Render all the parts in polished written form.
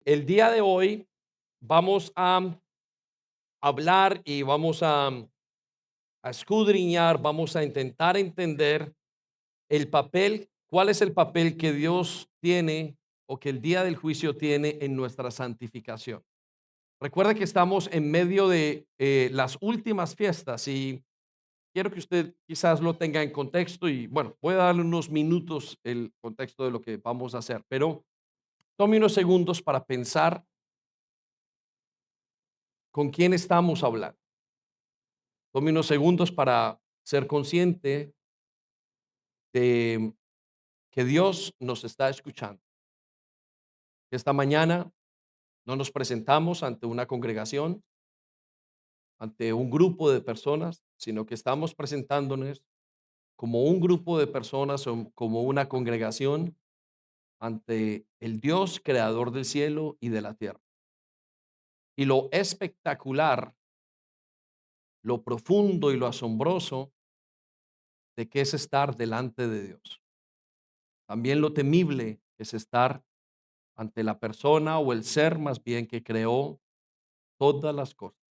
El día de hoy vamos a hablar y vamos a escudriñar, vamos a intentar entender el papel, cuál es el papel que Dios tiene o que el día del juicio tiene en nuestra santificación. Recuerda que estamos en medio de las últimas fiestas y quiero que usted quizás lo tenga en contexto y bueno, voy a darle unos minutos el contexto de lo que vamos a hacer, pero tome unos segundos para pensar con quién estamos hablando. Tome unos segundos para ser consciente de que Dios nos está escuchando. Esta mañana no nos presentamos ante una congregación, ante un grupo de personas, sino que estamos presentándonos como un grupo de personas o como una congregación ante el Dios creador del cielo y de la tierra. Y lo espectacular, lo profundo y lo asombroso de que es estar delante de Dios. También lo temible es estar ante la persona o el ser más bien que creó todas las cosas.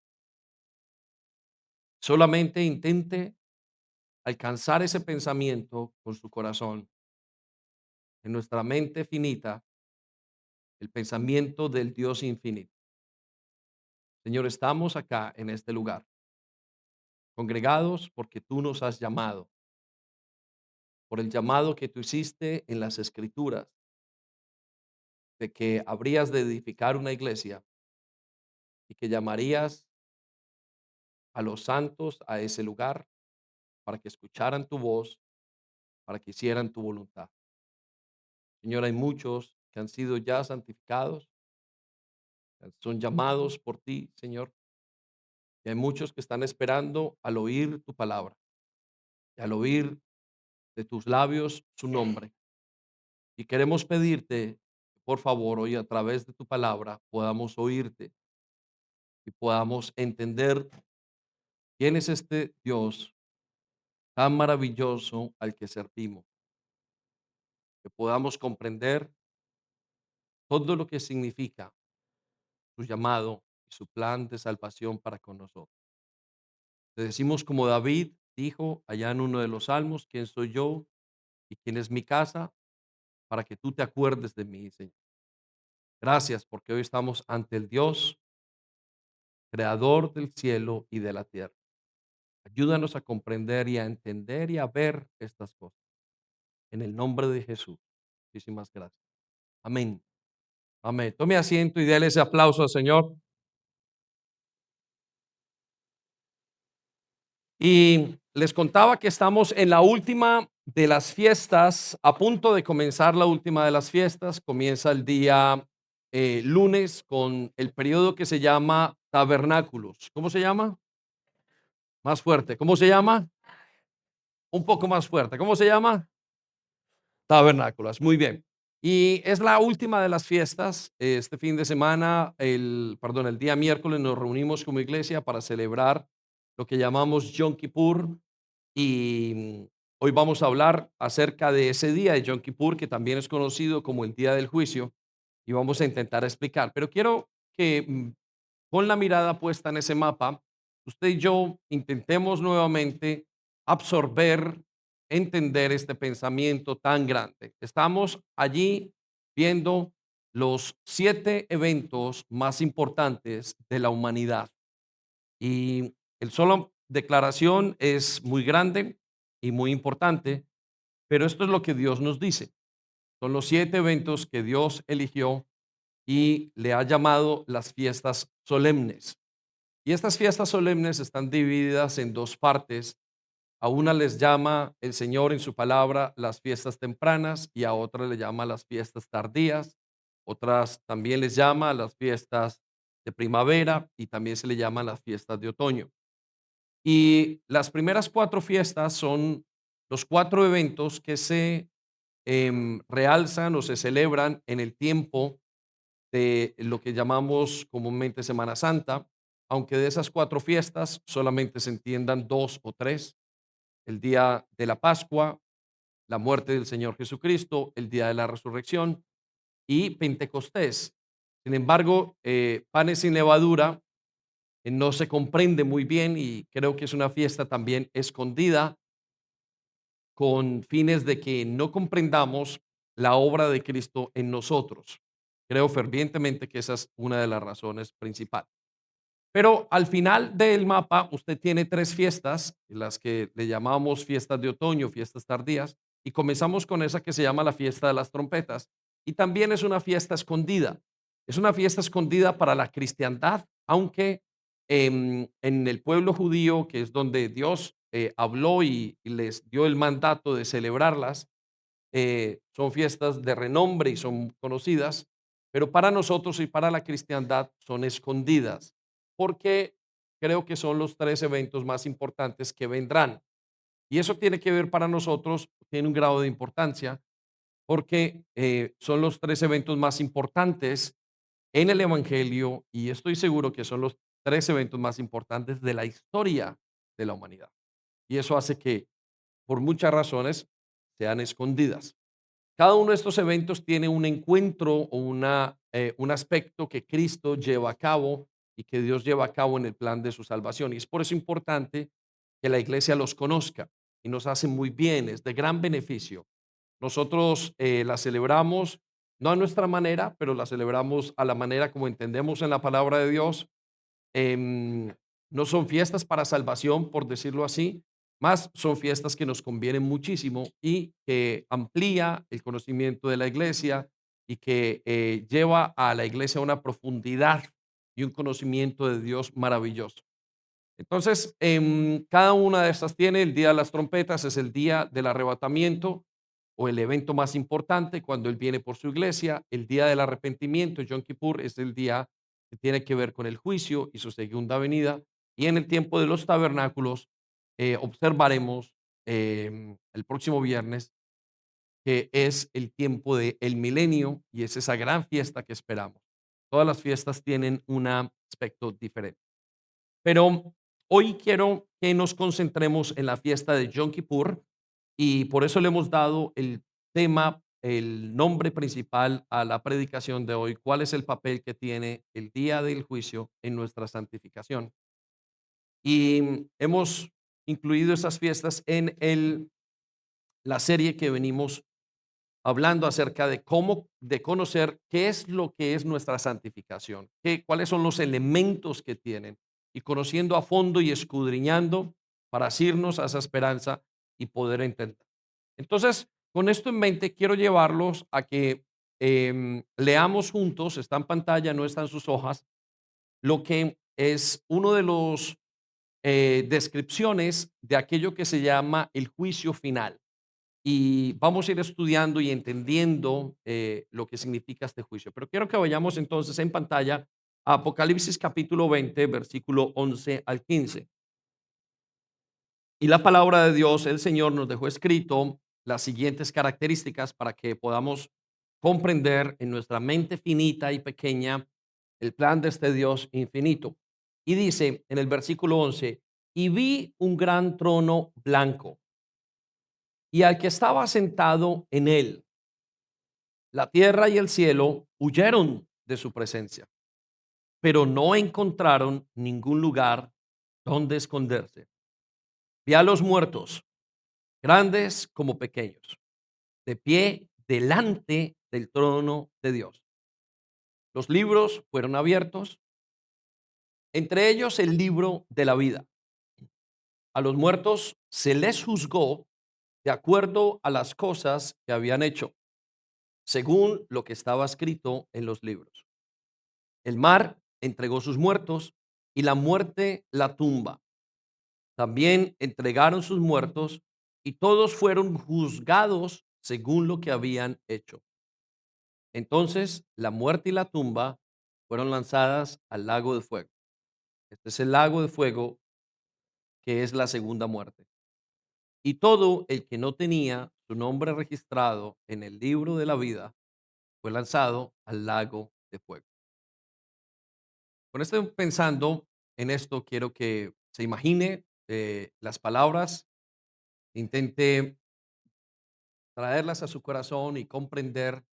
Solamente intente alcanzar ese pensamiento con su corazón. En nuestra mente finita, el pensamiento del Dios infinito. Señor, estamos acá en este lugar, congregados porque tú nos has llamado, por el llamado que tú hiciste en las escrituras, de que habrías de edificar una iglesia y que llamarías a los santos a ese lugar para que escucharan tu voz, para que hicieran tu voluntad. Señor, hay muchos que han sido ya santificados, son llamados por ti, Señor, y hay muchos que están esperando al oír tu palabra y al oír de tus labios su nombre. Y queremos pedirte, por favor, hoy a través de tu palabra podamos oírte y podamos entender quién es este Dios tan maravilloso al que servimos, que podamos comprender todo lo que significa su llamado y su plan de salvación para con nosotros. Te decimos como David dijo allá en uno de los salmos, ¿quién soy yo y quién es mi casa para que tú te acuerdes de mí, Señor? Gracias porque hoy estamos ante el Dios, creador del cielo y de la tierra. Ayúdanos a comprender y a entender y a ver estas cosas. En el nombre de Jesús. Muchísimas gracias. Amén. Amén. Tome asiento y déle ese aplauso al Señor. Y les contaba que estamos en la última de las fiestas, a punto de comenzar la última de las fiestas. Comienza el día lunes con el periodo que se llama tabernáculos. ¿Cómo se llama? Más fuerte. ¿Cómo se llama? Un poco más fuerte. ¿Cómo se llama? Tabernáculos. Muy bien. Y es la última de las fiestas. Este fin de semana, el día miércoles nos reunimos como iglesia para celebrar lo que llamamos Yom Kippur. Y hoy vamos a hablar acerca de ese día de Yom Kippur, que también es conocido como el día del juicio, y vamos a intentar explicar. Pero quiero que con la mirada puesta en ese mapa, usted y yo intentemos nuevamente absorber, entender este pensamiento tan grande. Estamos allí viendo los 7 eventos más importantes de la humanidad. Y el solo declaración es muy grande y muy importante, pero esto es lo que Dios nos dice. Son los 7 eventos que Dios eligió y le ha llamado las fiestas solemnes. Y estas fiestas solemnes están divididas en dos partes. A una les llama el Señor en su palabra las fiestas tempranas y a otra le llama las fiestas tardías. Otras también les llama las fiestas de primavera y también se le llaman las fiestas de otoño. Y las primeras 4 fiestas son los 4 eventos que se realzan o se celebran en el tiempo de lo que llamamos comúnmente Semana Santa, aunque de esas 4 fiestas solamente se entiendan 2 o 3: el día de la Pascua, la muerte del Señor Jesucristo, el día de la resurrección y Pentecostés. Sin embargo, panes sin levadura no se comprende muy bien y creo que es una fiesta también escondida con fines de que no comprendamos la obra de Cristo en nosotros. Creo fervientemente que esa es una de las razones principales. Pero al final del mapa usted tiene 3 fiestas, las que le llamamos fiestas de otoño, fiestas tardías, y comenzamos con esa que se llama la fiesta de las trompetas, y también es una fiesta escondida. Es una fiesta escondida para la cristiandad, aunque, en el pueblo judío, que es donde Dios, habló y les dio el mandato de celebrarlas, son fiestas de renombre y son conocidas, pero para nosotros y para la cristiandad son escondidas, porque creo que son los 3 eventos más importantes que vendrán. Y eso tiene que ver para nosotros, tiene un grado de importancia, porque son los 3 eventos más importantes en el Evangelio y estoy seguro que son los 3 eventos más importantes de la historia de la humanidad. Y eso hace que, por muchas razones, sean escondidas. Cada uno de estos eventos tiene un encuentro o un aspecto que Cristo lleva a cabo y que Dios lleva a cabo en el plan de su salvación. Y es por eso importante que la iglesia los conozca y nos hace muy bien, es de gran beneficio. Nosotros la celebramos no a nuestra manera, pero la celebramos a la manera como entendemos en la palabra de Dios. Em, no son fiestas para salvación, por decirlo así, más son fiestas que nos convienen muchísimo y que amplía el conocimiento de la iglesia y que lleva a la iglesia a una profundidad y un conocimiento de Dios maravilloso. Entonces, cada una de estas tiene el día de las trompetas, es el día del arrebatamiento o el evento más importante cuando Él viene por su iglesia. El día del arrepentimiento, Yom Kippur, es el día que tiene que ver con el juicio y su segunda venida. Y en el tiempo de los tabernáculos, observaremos el próximo viernes, que es el tiempo del milenio y es esa gran fiesta que esperamos. Todas las fiestas tienen un aspecto diferente. Pero hoy quiero que nos concentremos en la fiesta de Yom Kippur y por eso le hemos dado el tema, el nombre principal a la predicación de hoy, cuál es el papel que tiene el día del juicio en nuestra santificación. Y hemos incluido esas fiestas en la serie que venimos hablando acerca de cómo, de conocer qué es lo que es nuestra santificación, cuáles son los elementos que tienen, y conociendo a fondo y escudriñando para asirnos a esa esperanza y poder entender. Entonces, con esto en mente, quiero llevarlos a que leamos juntos, está en pantalla, no está en sus hojas, lo que es uno de los descripciones de aquello que se llama el juicio final y vamos a ir estudiando y entendiendo lo que significa este juicio. Pero quiero que vayamos entonces en pantalla a Apocalipsis capítulo 20, versículo 11 al 15. Y la palabra de Dios, el Señor, nos dejó escrito las siguientes características para que podamos comprender en nuestra mente finita y pequeña el plan de este Dios infinito. Y dice en el versículo 11, y vi un gran trono blanco y al que estaba sentado en él. La tierra y el cielo huyeron de su presencia, pero no encontraron ningún lugar donde esconderse. Vi a los muertos, grandes como pequeños, de pie delante del trono de Dios. Los libros fueron abiertos, entre ellos el libro de la vida. A los muertos se les juzgó de acuerdo a las cosas que habían hecho, según lo que estaba escrito en los libros. El mar entregó sus muertos y la muerte la tumba. También entregaron sus muertos y todos fueron juzgados según lo que habían hecho. Entonces la muerte y la tumba fueron lanzadas al lago de fuego. Este es el lago de fuego que es la segunda muerte. Y todo el que no tenía su nombre registrado en el libro de la vida fue lanzado al lago de fuego. Con esto pensando en esto, quiero que se imagine las palabras, intente traerlas a su corazón y comprender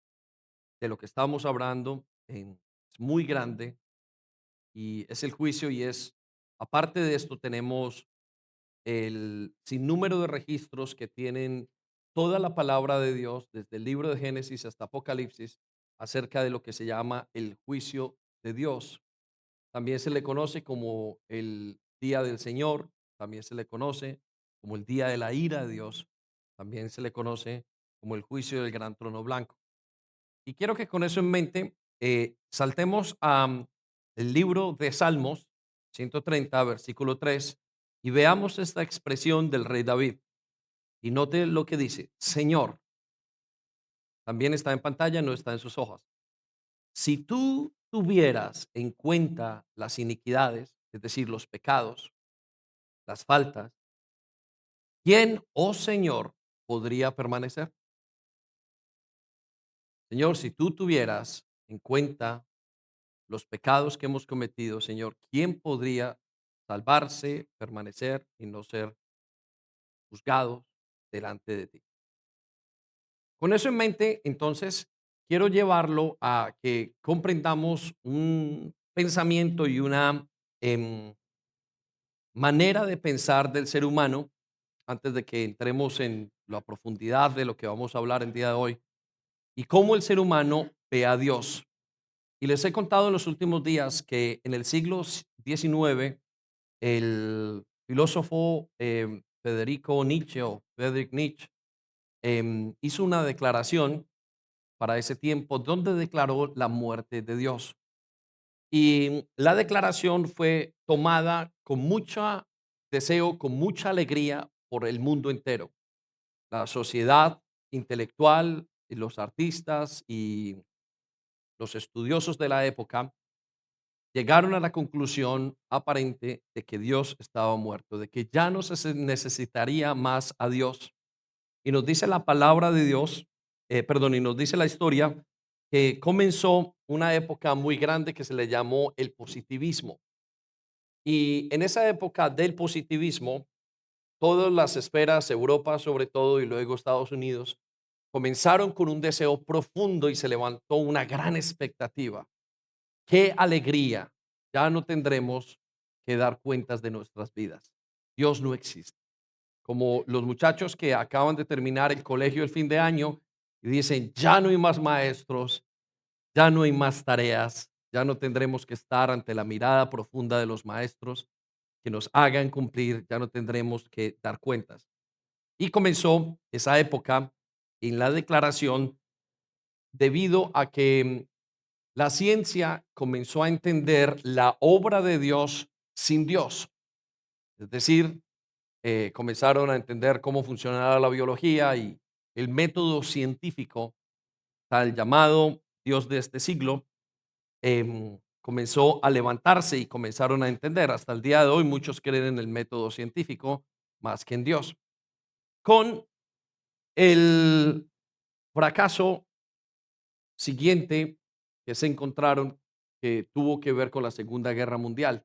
de lo que estamos hablando es muy grande y es el juicio y aparte de esto, tenemos el sinnúmero de registros que tienen toda la palabra de Dios, desde el libro de Génesis hasta Apocalipsis, acerca de lo que se llama el juicio de Dios. También se le conoce como el día del Señor, también se le conoce como el día de la ira de Dios, también se le conoce como el juicio del gran trono blanco. Y quiero que con eso en mente saltemos a el libro de Salmos 130, versículo 3, y veamos esta expresión del rey David. Y note lo que dice, Señor, también está en pantalla, no está en sus hojas. Si tú tuvieras en cuenta las iniquidades, es decir, los pecados, las faltas, ¿quién, oh Señor, podría permanecer? Señor, si tú tuvieras en cuenta los pecados que hemos cometido, Señor, ¿quién podría salvarse, permanecer y no ser juzgados delante de ti? Con eso en mente, entonces, quiero llevarlo a que comprendamos un pensamiento y una em, manera de pensar del ser humano antes de que entremos en la profundidad de lo que vamos a hablar el día de hoy y cómo el ser humano ve a Dios. Y les he contado en los últimos días que en el siglo XIX, el filósofo Federico Nietzsche o Friedrich Nietzsche hizo una declaración para ese tiempo donde declaró la muerte de Dios. Y la declaración fue tomada con mucho deseo, con mucha alegría por el mundo entero. La sociedad intelectual, y los artistas y los estudiosos de la época llegaron a la conclusión aparente de que Dios estaba muerto, de que ya no se necesitaría más a Dios. Y nos dice la palabra de Dios, perdón, y nos dice la historia que comenzó una época muy grande que se le llamó el positivismo. Y en esa época del positivismo, todas las esferas, Europa sobre todo y luego Estados Unidos, comenzaron con un deseo profundo y se levantó una gran expectativa. Qué alegría. Ya no tendremos que dar cuentas de nuestras vidas. Dios no existe. Como los muchachos que acaban de terminar el colegio el fin de año y dicen, ya no hay más maestros, ya no hay más tareas, ya no tendremos que estar ante la mirada profunda de los maestros que nos hagan cumplir, ya no tendremos que dar cuentas. Y comenzó esa época en la declaración debido a que la ciencia comenzó a entender la obra de Dios sin Dios. Es decir, comenzaron a entender cómo funcionaba la biología y el método científico, tal llamado Dios de este siglo, comenzó a levantarse y comenzaron a entender. Hasta el día de hoy muchos creen en el método científico más que en Dios. Con el fracaso siguiente que se encontraron, que tuvo que ver con la Segunda Guerra Mundial.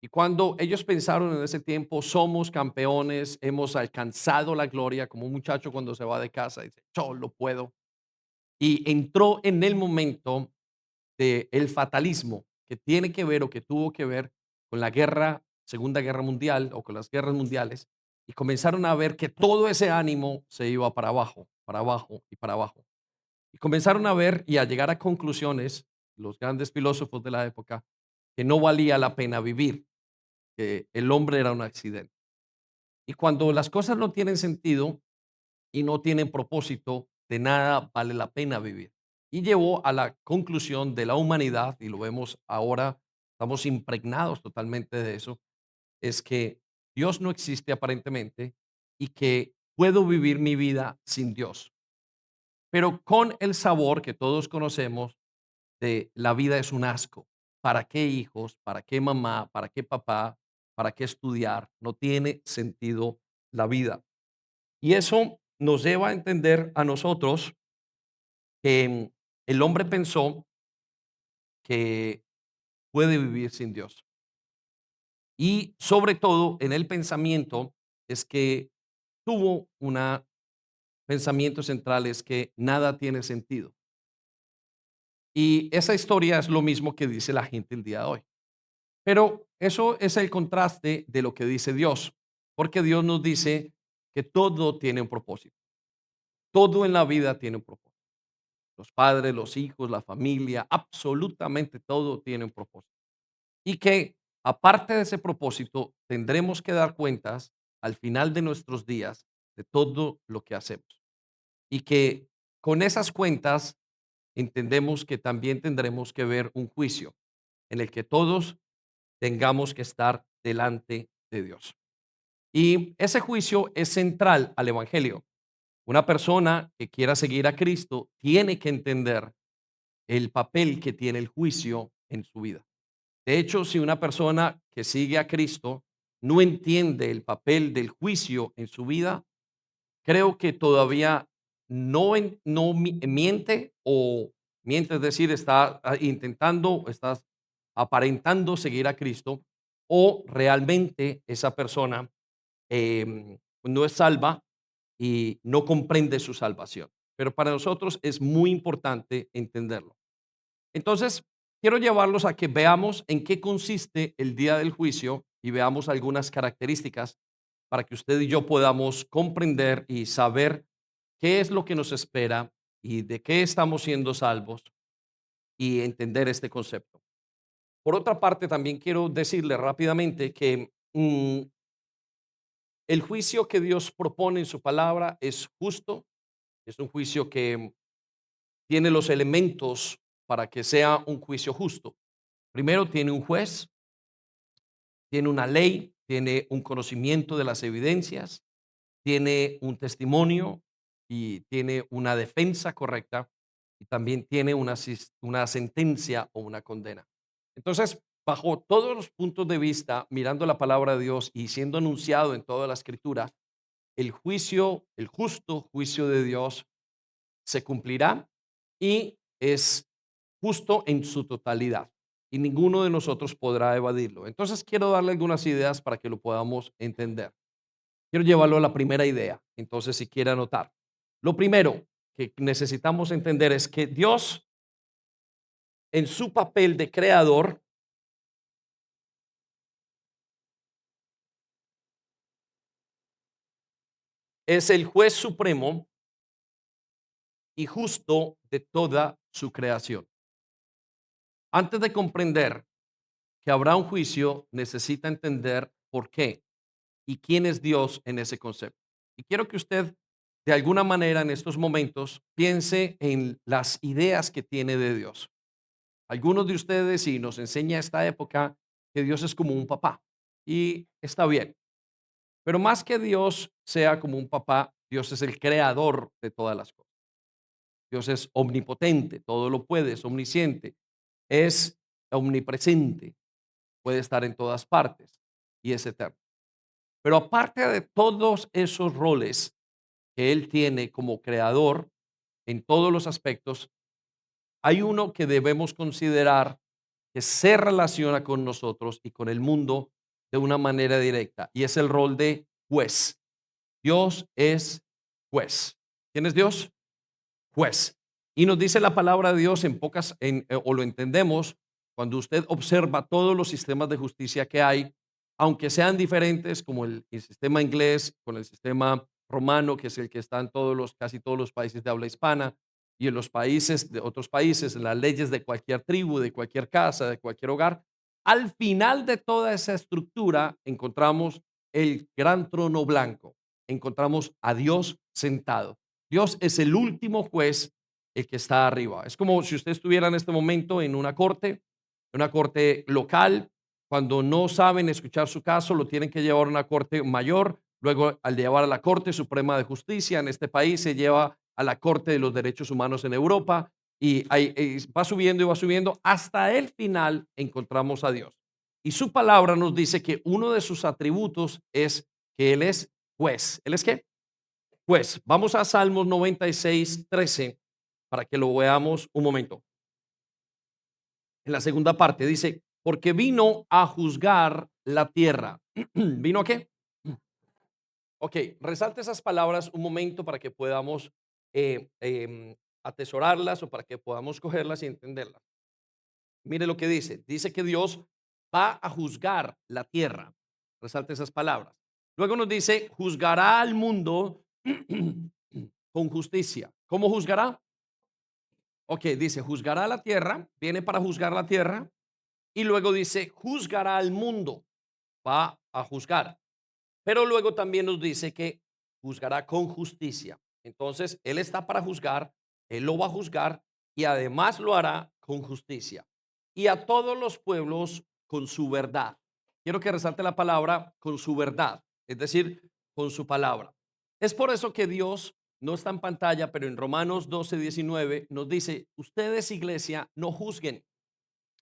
Y cuando ellos pensaron en ese tiempo, somos campeones, hemos alcanzado la gloria, como un muchacho cuando se va de casa y dice, yo lo puedo. Y entró en el momento de el fatalismo que tiene que ver o que tuvo que ver con la guerra, Segunda Guerra Mundial o con las guerras mundiales, y comenzaron a ver que todo ese ánimo se iba para abajo y para abajo. Y comenzaron a ver y a llegar a conclusiones, los grandes filósofos de la época, que no valía la pena vivir, que el hombre era un accidente. Y cuando las cosas no tienen sentido y no tienen propósito, de nada vale la pena vivir. Y llevó a la conclusión de la humanidad, y lo vemos ahora, estamos impregnados totalmente de eso, es que Dios no existe aparentemente y que puedo vivir mi vida sin Dios, pero con el sabor que todos conocemos de la vida es un asco. ¿Para qué hijos? ¿Para qué mamá? ¿Para qué papá? ¿Para qué estudiar? No tiene sentido la vida. Y eso nos lleva a entender a nosotros que el hombre pensó que puede vivir sin Dios. Y sobre todo en el pensamiento es que tuvo un pensamiento central, es que nada tiene sentido. Y esa historia es lo mismo que dice la gente el día de hoy. Pero eso es el contraste de lo que dice Dios, porque Dios nos dice que todo tiene un propósito. Todo en la vida tiene un propósito. Los padres, los hijos, la familia, absolutamente todo tiene un propósito. Y que aparte de ese propósito, tendremos que dar cuentas al final de nuestros días de todo lo que hacemos. Y que con esas cuentas entendemos que también tendremos que ver un juicio en el que todos tengamos que estar delante de Dios. Y ese juicio es central al Evangelio. Una persona que quiera seguir a Cristo tiene que entender el papel que tiene el juicio en su vida. De hecho, si una persona que sigue a Cristo no entiende el papel del juicio en su vida, creo que todavía no miente o miente, es decir, está intentando, estás aparentando seguir a Cristo o realmente esa persona no es salva y no comprende su salvación. Pero para nosotros es muy importante entenderlo. Entonces, quiero llevarlos a que veamos en qué consiste el día del juicio y veamos algunas características para que usted y yo podamos comprender y saber qué es lo que nos espera y de qué estamos siendo salvos y entender este concepto. Por otra parte, también quiero decirle rápidamente que el juicio que Dios propone en su palabra es justo, es un juicio que tiene los elementos para que sea un juicio justo. Primero, tiene un juez, tiene una ley, tiene un conocimiento de las evidencias, tiene un testimonio y tiene una defensa correcta y también tiene una sentencia o una condena. Entonces, bajo todos los puntos de vista, mirando la palabra de Dios y siendo anunciado en toda la escritura, el juicio, el justo juicio de Dios se cumplirá y es justo en su totalidad y ninguno de nosotros podrá evadirlo. Entonces quiero darle algunas ideas para que lo podamos entender. Quiero llevarlo a la primera idea. Entonces, si quiere anotar, lo primero que necesitamos entender es que Dios, en su papel de creador, es el juez supremo y justo de toda su creación. Antes de comprender que habrá un juicio, necesita entender por qué y quién es Dios en ese concepto. Y quiero que usted, de alguna manera, en estos momentos, piense en las ideas que tiene de Dios. Algunos de ustedes, y nos enseña esta época, que Dios es como un papá. Y está bien. Pero más que Dios sea como un papá, Dios es el creador de todas las cosas. Dios es omnipotente, todo lo puede, es omnisciente, es omnipresente, puede estar en todas partes y es eterno. Pero aparte de todos esos roles que Él tiene como creador en todos los aspectos, hay uno que debemos considerar que se relaciona con nosotros y con el mundo de una manera directa, y es el rol de juez. Dios es juez. ¿Quién es Dios? Juez. Y nos dice la palabra de Dios en pocas, o lo entendemos cuando usted observa todos los sistemas de justicia que hay, aunque sean diferentes, como el sistema inglés con el sistema romano, que es el que está en casi todos los países de habla hispana, y en los países de otros países, en las leyes de cualquier tribu, de cualquier casa, de cualquier hogar. Al final de toda esa estructura encontramos el gran trono blanco, encontramos a Dios sentado. Dios es el último juez, el que está arriba. Es como si usted estuviera en este momento en una corte local. Cuando no saben escuchar su caso, lo tienen que llevar a una corte mayor. Luego, al llevar a la Corte Suprema de Justicia en este país, se lleva a la Corte de los Derechos Humanos en Europa y ahí, va subiendo y va subiendo. Hasta el final encontramos a Dios. Y su palabra nos dice que uno de sus atributos es que Él es juez. ¿Él es qué? Pues vamos a Salmos 96:13 para que lo veamos un momento. En la segunda parte dice, porque vino a juzgar la tierra. ¿Vino a qué? Ok, resalte esas palabras un momento para que podamos atesorarlas o para que podamos cogerlas y entenderlas. Mire lo que dice. Dice que Dios va a juzgar la tierra. Resalte esas palabras. Luego nos dice, juzgará al mundo con justicia. ¿Cómo juzgará? Ok, dice, juzgará la tierra, viene para juzgar la tierra, y luego dice, juzgará al mundo, va a juzgar. Pero luego también nos dice que juzgará con justicia. Entonces, Él está para juzgar, Él lo va a juzgar y además lo hará con justicia. Y a todos los pueblos con su verdad. Quiero que resalte la palabra con su verdad, es decir, con su palabra. Es por eso que Dios no está en pantalla, pero en Romanos 12:19 nos dice, ustedes iglesia, no juzguen.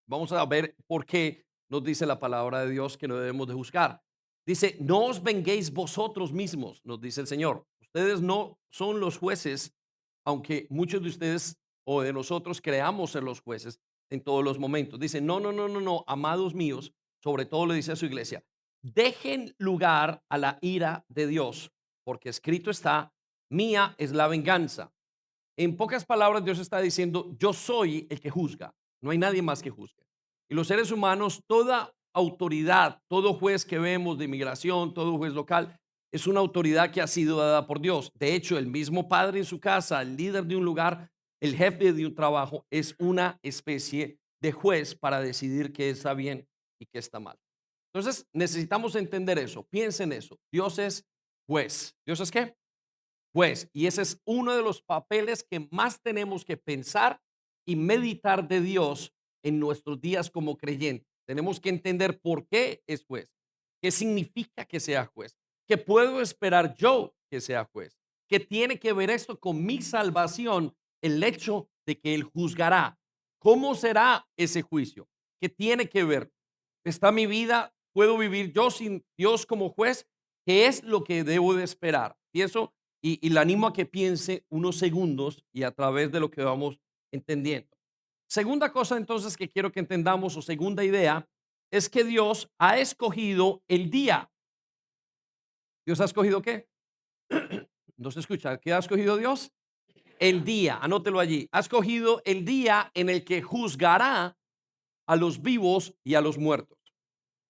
Vamos a ver por qué nos dice la palabra de Dios que no debemos de juzgar. Dice, no os venguéis vosotros mismos, nos dice el Señor. Ustedes no son los jueces, aunque muchos de ustedes o de nosotros creamos ser los jueces en todos los momentos. Dice, no, no, no, no, no, amados míos, sobre todo le dice a su iglesia, dejen lugar a la ira de Dios, porque escrito está, mía es la venganza. En pocas palabras, Dios está diciendo, yo soy el que juzga, no hay nadie más que juzgue. Y los seres humanos, toda autoridad, todo juez que vemos de inmigración, todo juez local, es una autoridad que ha sido dada por Dios. De hecho, el mismo padre en su casa, el líder de un lugar, el jefe de un trabajo, es una especie de juez para decidir qué está bien y qué está mal. Entonces, necesitamos entender eso. Piensen eso. Dios es juez. ¿Dios es qué? Pues, y ese es uno de los papeles que más tenemos que pensar y meditar de Dios en nuestros días como creyentes. Tenemos que entender por qué es juez, qué significa que sea juez, qué puedo esperar yo que sea juez, qué tiene que ver esto con mi salvación, el hecho de que Él juzgará. ¿Cómo será ese juicio? ¿Qué tiene que ver? ¿Está mi vida? ¿Puedo vivir yo sin Dios como juez? ¿Qué es lo que debo de esperar? Y eso y le animo a que piense unos segundos y a través de lo que vamos entendiendo. Segunda cosa entonces que quiero que entendamos o segunda idea es que Dios ha escogido el día. ¿Dios ha escogido qué? No se escucha. ¿Qué ha escogido Dios? El día, anótelo allí. Ha escogido el día en el que juzgará a los vivos y a los muertos.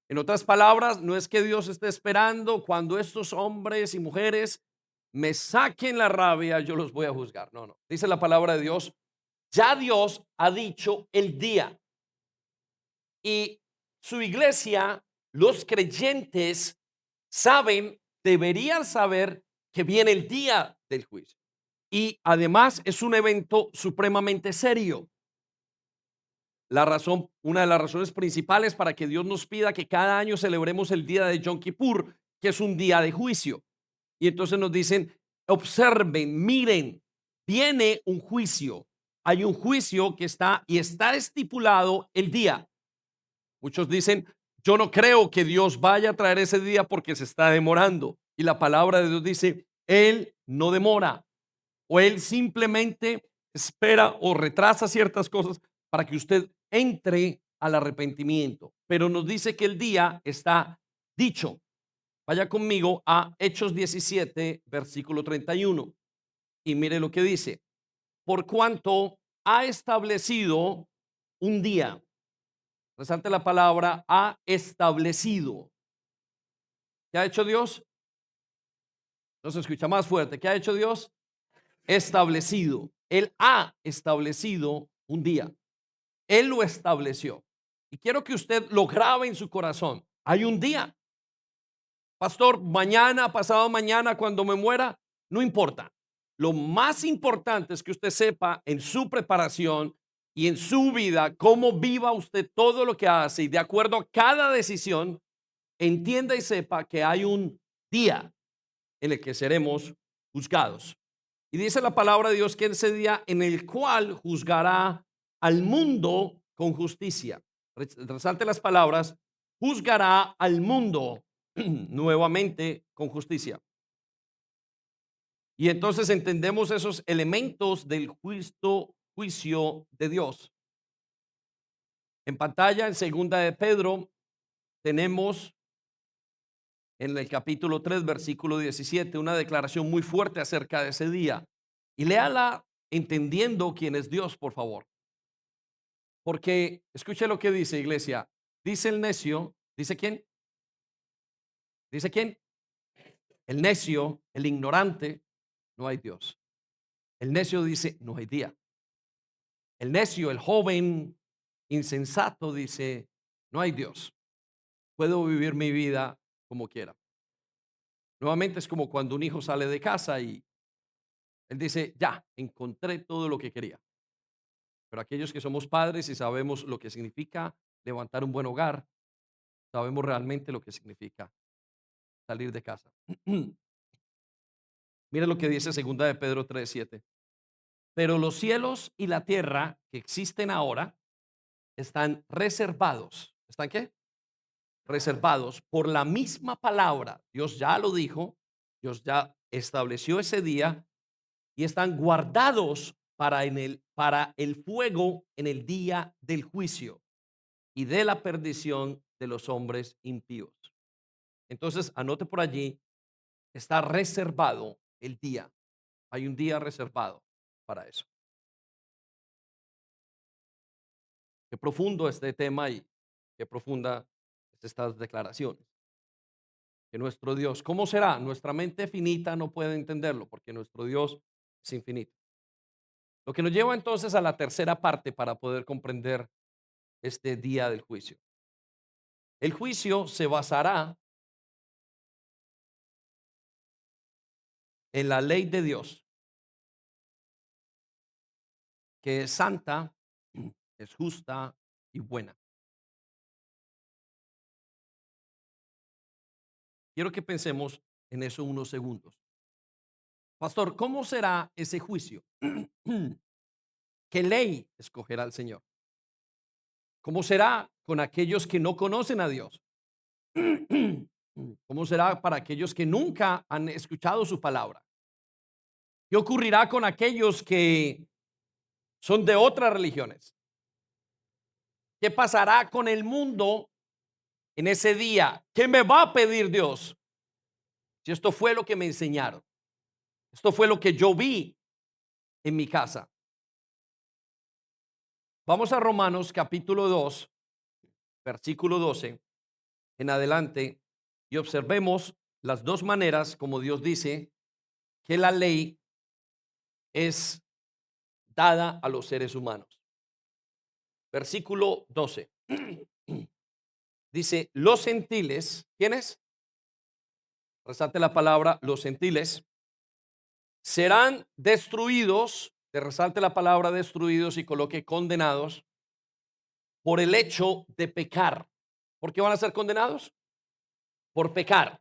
En otras palabras, no es que Dios esté esperando cuando estos hombres y mujeres me saquen la rabia, yo los voy a juzgar. No, no. Dice la palabra de Dios, ya Dios ha dicho el día y su iglesia, los creyentes saben, deberían saber que viene el día del juicio. Y además es un evento supremamente serio. La razón, una de las razones principales para que Dios nos pida que cada año celebremos el día de Yom Kippur, que es un día de juicio. Y entonces nos dicen, observen, miren, viene un juicio. Hay un juicio que está y está estipulado el día. Muchos dicen, yo no creo que Dios vaya a traer ese día porque se está demorando. Y la palabra de Dios dice, Él no demora o Él simplemente espera o retrasa ciertas cosas para que usted entre al arrepentimiento. Pero nos dice que el día está dicho. Vaya conmigo a Hechos 17, versículo 31. Y mire lo que dice. Por cuanto ha establecido un día. Resalte la palabra ha establecido. ¿Qué ha hecho Dios? No se escucha más fuerte. ¿Qué ha hecho Dios? Establecido. Él ha establecido un día. Él lo estableció. Y quiero que usted lo grabe en su corazón. Hay un día. Pastor, mañana, pasado mañana, cuando me muera, no importa. Lo más importante es que usted sepa en su preparación y en su vida cómo viva usted todo lo que hace y de acuerdo a cada decisión, entienda y sepa que hay un día en el que seremos juzgados. Y dice la palabra de Dios que ese día en el cual juzgará al mundo con justicia. Resalte las palabras, juzgará al mundo nuevamente con justicia. Y entonces entendemos esos elementos del juicio de Dios. En pantalla, en segunda de Pedro, tenemos en el capítulo 3, versículo 17, una declaración muy fuerte acerca de ese día. Y léala entendiendo quién es Dios, por favor. Porque escuche lo que dice, iglesia. Dice el necio, ¿dice quién? ¿Dice quién? El necio, el ignorante, no hay Dios. El necio dice, no hay día. El necio, el joven insensato dice, no hay Dios. Puedo vivir mi vida como quiera. Nuevamente es como cuando un hijo sale de casa y él dice, ya, encontré todo lo que quería. Pero aquellos que somos padres y sabemos lo que significa levantar un buen hogar, sabemos realmente lo que significa salir de casa. Mira lo que dice segunda de Pedro 3:7. Pero los cielos y la tierra que existen ahora están reservados. ¿Están qué? Reservados por la misma palabra. Dios ya lo dijo, Dios ya estableció ese día y están guardados para el fuego en el día del juicio y de la perdición de los hombres impíos. Entonces, anote por allí, está reservado el día. Hay un día reservado para eso. Qué profundo este tema y qué profunda es estas declaraciones. Que nuestro Dios, ¿cómo será? Nuestra mente finita no puede entenderlo porque nuestro Dios es infinito. Lo que nos lleva entonces a la tercera parte para poder comprender este día del juicio. El juicio se basará en la ley de Dios, que es santa, es justa y buena. Quiero que pensemos en eso unos segundos. Pastor, ¿cómo será ese juicio? ¿Qué ley escogerá el Señor? ¿Cómo será con aquellos que no conocen a Dios? ¿Cómo será para aquellos que nunca han escuchado su palabra? ¿Qué ocurrirá con aquellos que son de otras religiones? ¿Qué pasará con el mundo en ese día? ¿Qué me va a pedir Dios? Si esto fue lo que me enseñaron, esto fue lo que yo vi en mi casa. Vamos a Romanos capítulo 2, versículo 12 en adelante y observemos las dos maneras como Dios dice que la ley es dada a los seres humanos. Versículo 12. Dice, los gentiles, ¿quiénes? Resalte la palabra, los gentiles serán destruidos, te resalte la palabra destruidos y coloque condenados por el hecho de pecar. ¿Por qué van a ser condenados? Por pecar.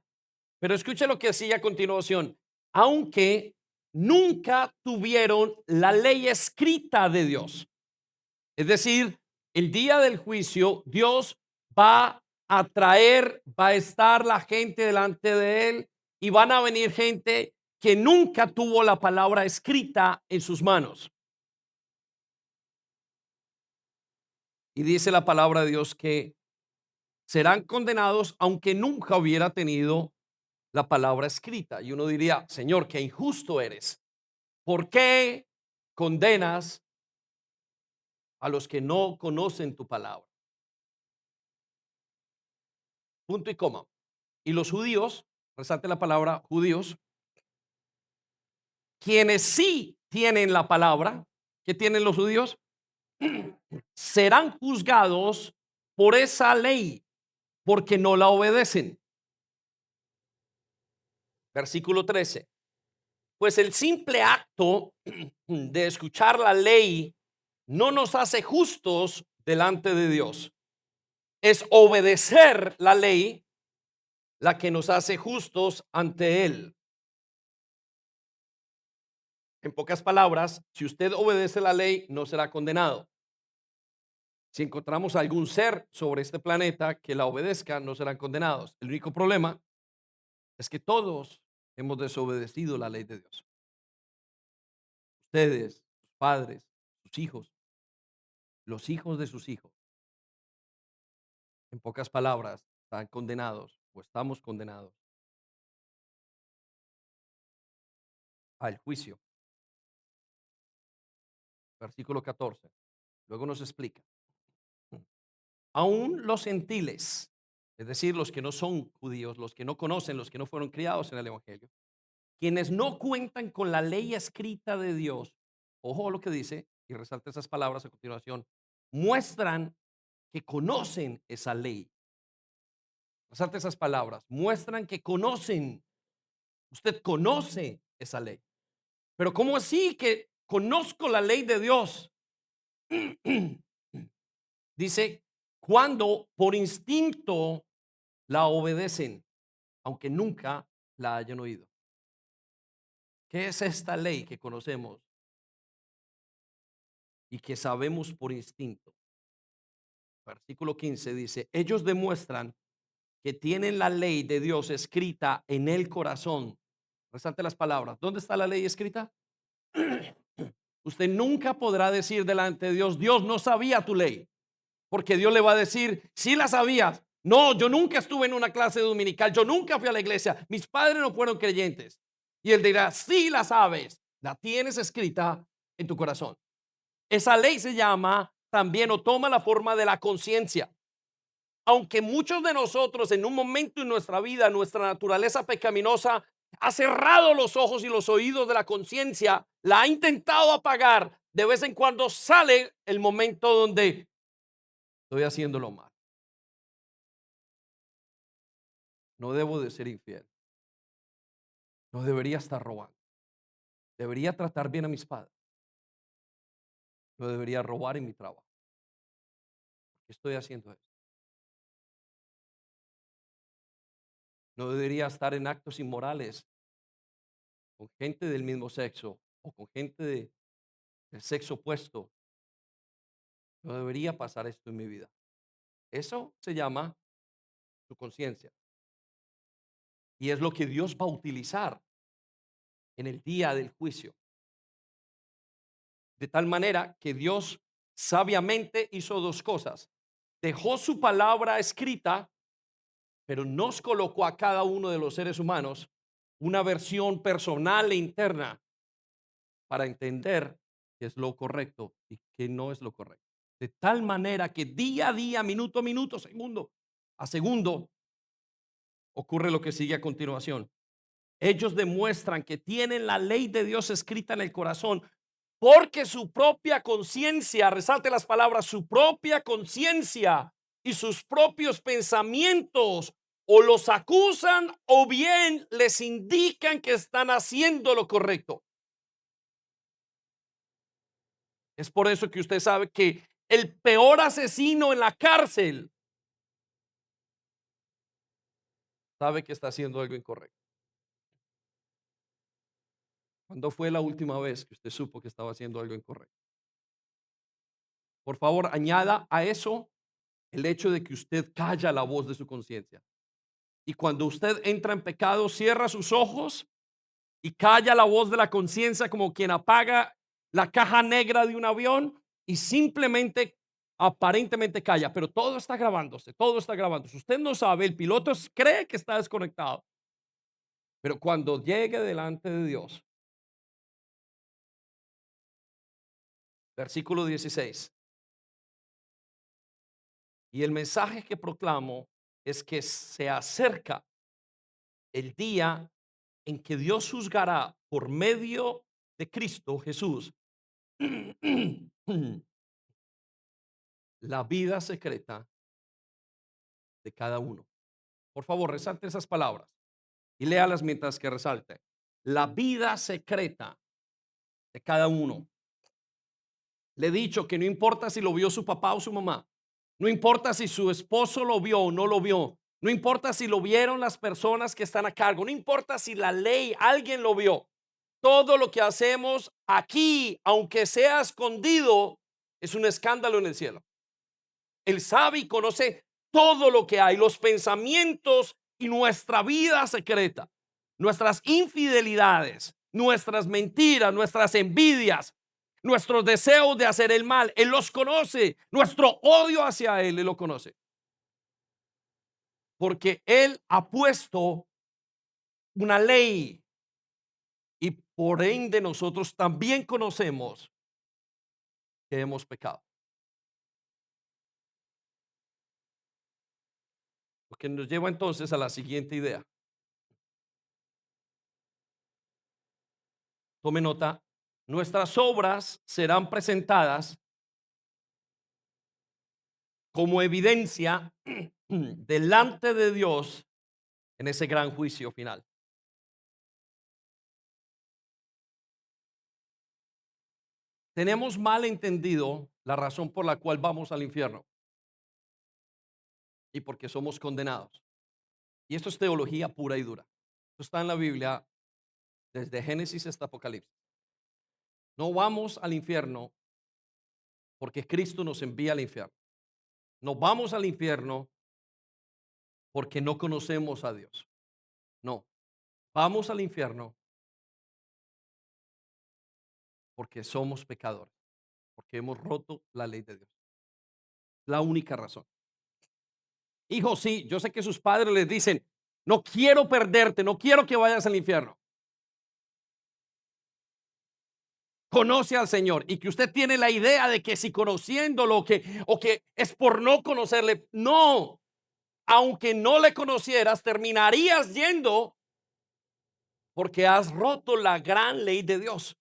Pero escuche lo que sigue a continuación. Aunque nunca tuvieron la ley escrita de Dios. Es decir, el día del juicio, Dios va a traer, va a estar la gente delante de él y van a venir gente que nunca tuvo la palabra escrita en sus manos. Y dice la palabra de Dios que serán condenados aunque nunca hubiera tenido la palabra escrita. Y uno diría, Señor, qué injusto eres. ¿Por qué condenas a los que no conocen tu palabra? Punto y coma. Y los judíos, resalte la palabra judíos, quienes sí tienen la palabra, que tienen los judíos, serán juzgados por esa ley, porque no la obedecen. Versículo 13. Pues el simple acto de escuchar la ley no nos hace justos delante de Dios. Es obedecer la ley la que nos hace justos ante Él. En pocas palabras, si usted obedece la ley, no será condenado. Si encontramos algún ser sobre este planeta que la obedezca, no serán condenados. El único problema es que todos hemos desobedecido la ley de Dios. Ustedes, sus padres, sus hijos, los hijos de sus hijos. En pocas palabras, están condenados o estamos condenados al juicio. versículo 14. Luego nos explica. Aún los gentiles, es decir, los que no son judíos, los que no conocen, los que no fueron criados en el Evangelio, quienes no cuentan con la ley escrita de Dios, ojo lo que dice, y resalta esas palabras a continuación, muestran que conocen esa ley. Resalta esas palabras, muestran que conocen, usted conoce esa ley. Pero ¿cómo así que conozco la ley de Dios? Dice, cuando por instinto la obedecen, aunque nunca la hayan oído. ¿Qué es esta ley que conocemos y que sabemos por instinto? Versículo 15 dice, ellos demuestran que tienen la ley de Dios escrita en el corazón. Resalte las palabras. ¿Dónde está la ley escrita? Usted nunca podrá decir delante de Dios, Dios no sabía tu ley, porque Dios le va a decir, sí la sabías. No, yo nunca estuve en una clase dominical, yo nunca fui a la iglesia, mis padres no fueron creyentes. Y él dirá, sí la sabes, la tienes escrita en tu corazón. Esa ley se llama también o toma la forma de la conciencia. Aunque muchos de nosotros en un momento en nuestra vida, nuestra naturaleza pecaminosa ha cerrado los ojos y los oídos de la conciencia, la ha intentado apagar, de vez en cuando sale el momento donde estoy haciéndolo mal. No debo de ser infiel. No debería estar robando. Debería tratar bien a mis padres. No debería robar en mi trabajo. ¿Qué estoy haciendo esto? No debería estar en actos inmorales con gente del mismo sexo o con gente del sexo opuesto. No debería pasar esto en mi vida. Eso se llama su conciencia. Y es lo que Dios va a utilizar en el día del juicio. De tal manera que Dios sabiamente hizo dos cosas. Dejó su palabra escrita, pero nos colocó a cada uno de los seres humanos una versión personal e interna para entender qué es lo correcto y qué no es lo correcto. De tal manera que día a día, minuto a minuto, segundo a segundo, ocurre lo que sigue a continuación. Ellos demuestran que tienen la ley de Dios escrita en el corazón porque su propia conciencia, resalte las palabras, su propia conciencia y sus propios pensamientos o los acusan o bien les indican que están haciendo lo correcto. Es por eso que usted sabe que el peor asesino en la cárcel sabe que está haciendo algo incorrecto. ¿Cuándo fue la última vez que usted supo que estaba haciendo algo incorrecto? Por favor, añada a eso el hecho de que usted calla la voz de su conciencia. Y cuando usted entra en pecado, cierra sus ojos y calla la voz de la conciencia como quien apaga la caja negra de un avión y simplemente aparentemente calla, pero todo está grabándose, todo está grabándose. Usted no sabe, el piloto cree que está desconectado, pero cuando llegue delante de Dios, versículo 16, y el mensaje que proclamo es que se acerca el día en que Dios juzgará por medio de Cristo Jesús la vida secreta de cada uno. Por favor, resalte esas palabras y léalas mientras que resalte. La vida secreta de cada uno. Le he dicho que no importa si lo vio su papá o su mamá. No importa si su esposo lo vio o no lo vio. No importa si lo vieron las personas que están a cargo. No importa si la ley, alguien lo vio. Todo lo que hacemos aquí, aunque sea escondido, es un escándalo en el cielo. Él sabe y conoce todo lo que hay, los pensamientos y nuestra vida secreta, nuestras infidelidades, nuestras mentiras, nuestras envidias, nuestros deseos de hacer el mal. Él los conoce, nuestro odio hacia Él lo conoce. Porque Él ha puesto una ley y por ende nosotros también conocemos que hemos pecado. Lo que nos lleva entonces a la siguiente idea. Tome nota, nuestras obras serán presentadas como evidencia delante de Dios en ese gran juicio final. Tenemos mal entendido la razón por la cual vamos al infierno y porque somos condenados. Y esto es teología pura y dura. Esto está en la Biblia desde Génesis hasta Apocalipsis. No vamos al infierno porque Cristo nos envía al infierno. No vamos al infierno porque no conocemos a Dios. No, vamos al infierno porque somos pecadores, porque hemos roto la ley de Dios. La única razón. Hijo, sí, yo sé que sus padres les dicen, no quiero perderte, no quiero que vayas al infierno. Conoce al Señor y que usted tiene la idea de que si conociéndolo o que es por no conocerle, no, aunque no le conocieras, terminarías yendo porque has roto la gran ley de Dios.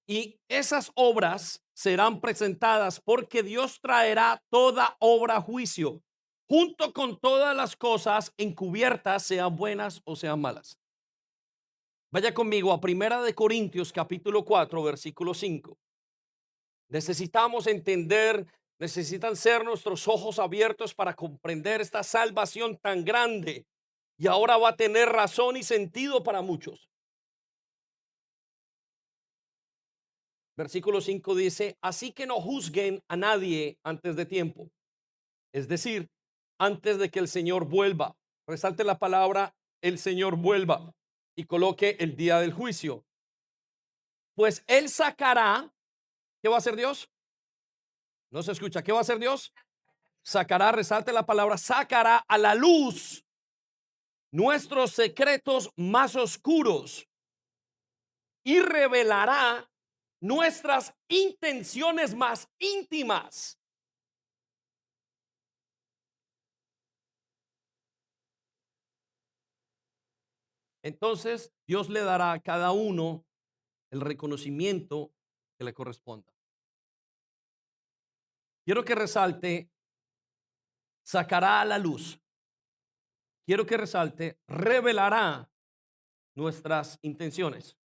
Y esas obras serán presentadas porque Dios traerá toda obra a juicio, junto con todas las cosas encubiertas, sean buenas o sean malas. Vaya conmigo a Primera de Corintios capítulo 4 versículo 5. Necesitamos entender, necesitan ser nuestros ojos abiertos para comprender esta salvación tan grande y ahora va a tener razón y sentido para muchos. Versículo 5 dice, así que no juzguen a nadie antes de tiempo, es decir, antes de que el Señor vuelva. Resalte la palabra el Señor vuelva y coloque el día del juicio. Pues Él sacará, ¿qué va a hacer Dios? No se escucha, ¿qué va a hacer Dios? Sacará, resalte la palabra, sacará a la luz nuestros secretos más oscuros y revelará nuestras intenciones más íntimas. Entonces, Dios le dará a cada uno el reconocimiento que le corresponda. Quiero que resalte, sacará a la luz. Quiero que resalte, revelará nuestras intenciones.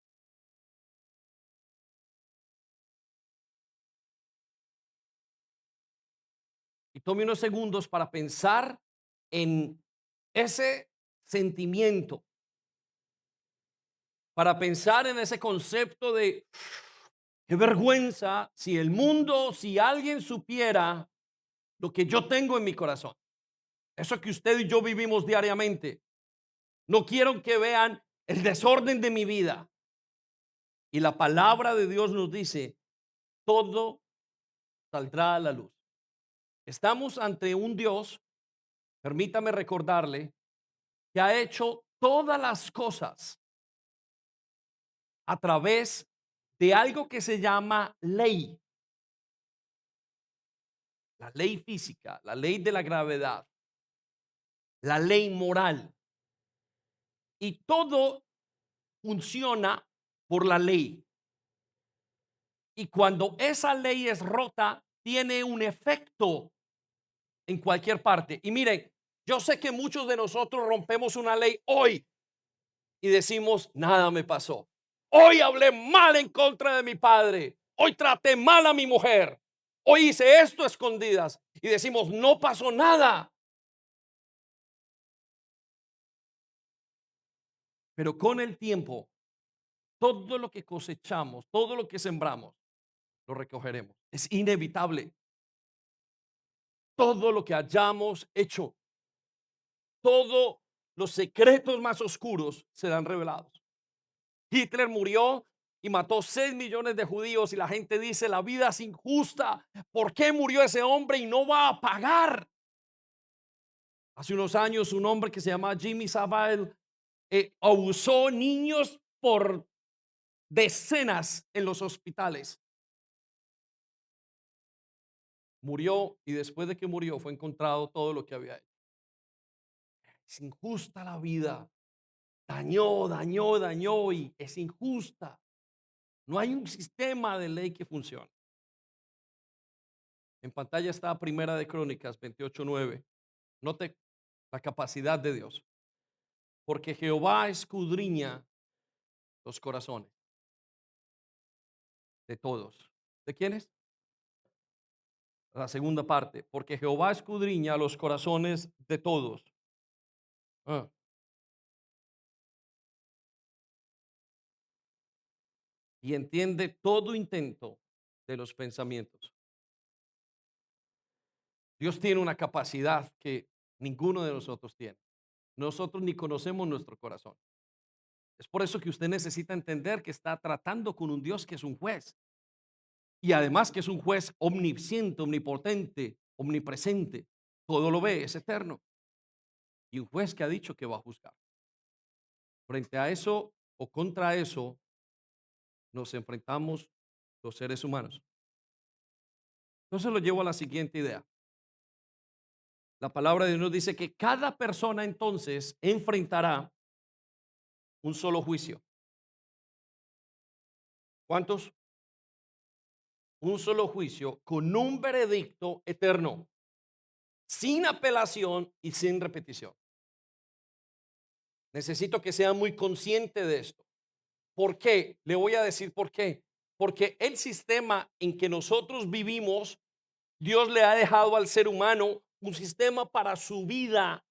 Y tome unos segundos para pensar en ese sentimiento, para pensar en ese concepto de qué vergüenza si el mundo, si alguien supiera lo que yo tengo en mi corazón. Eso que usted y yo vivimos diariamente. No quiero que vean el desorden de mi vida. Y la palabra de Dios nos dice, todo saldrá a la luz. Estamos ante un Dios, permítame recordarle, que ha hecho todas las cosas a través de algo que se llama ley. La ley física, la ley de la gravedad, la ley moral. Y todo funciona por la ley. Y cuando esa ley es rota, tiene un efecto en cualquier parte. Y miren, yo sé que muchos de nosotros rompemos una ley hoy y decimos, nada me pasó. Hoy hablé mal en contra de mi padre. Hoy traté mal a mi mujer. Hoy hice esto a escondidas. Y decimos, no pasó nada. Pero con el tiempo, todo lo que cosechamos, todo lo que sembramos, lo recogeremos. Es inevitable. Todo lo que hayamos hecho, todos los secretos más oscuros serán revelados. Hitler murió y mató 6 millones de judíos y la gente dice la vida es injusta. ¿Por qué murió ese hombre y no va a pagar? Hace unos años un hombre que se llama Jimmy Savile abusó niños por decenas en los hospitales. Murió y después de que murió fue encontrado todo lo que había hecho. Es injusta la vida. Dañó y es injusta. No hay un sistema de ley que funcione. En pantalla está Primera de Crónicas 28:9. Note la capacidad de Dios. Porque Jehová escudriña los corazones de todos. ¿De quiénes? La segunda parte. Porque Jehová escudriña los corazones de todos. Ah, y entiende todo intento de los pensamientos. Dios tiene una capacidad que ninguno de nosotros tiene. Nosotros ni conocemos nuestro corazón. Es por eso que usted necesita entender que está tratando con un Dios que es un juez. Y además que es un juez omnisciente, omnipotente, omnipresente. Todo lo ve, es eterno. Y un juez que ha dicho que va a juzgar. Frente a eso o contra eso nos enfrentamos los seres humanos. Entonces lo llevo a la siguiente idea. La palabra de Dios nos dice que cada persona entonces enfrentará un solo juicio. ¿Cuántos? Un solo juicio con un veredicto eterno, sin apelación y sin repetición. Necesito que sea muy consciente de esto. ¿Por qué? Le voy a decir por qué. Porque el sistema en que nosotros vivimos, Dios le ha dejado al ser humano un sistema para su vida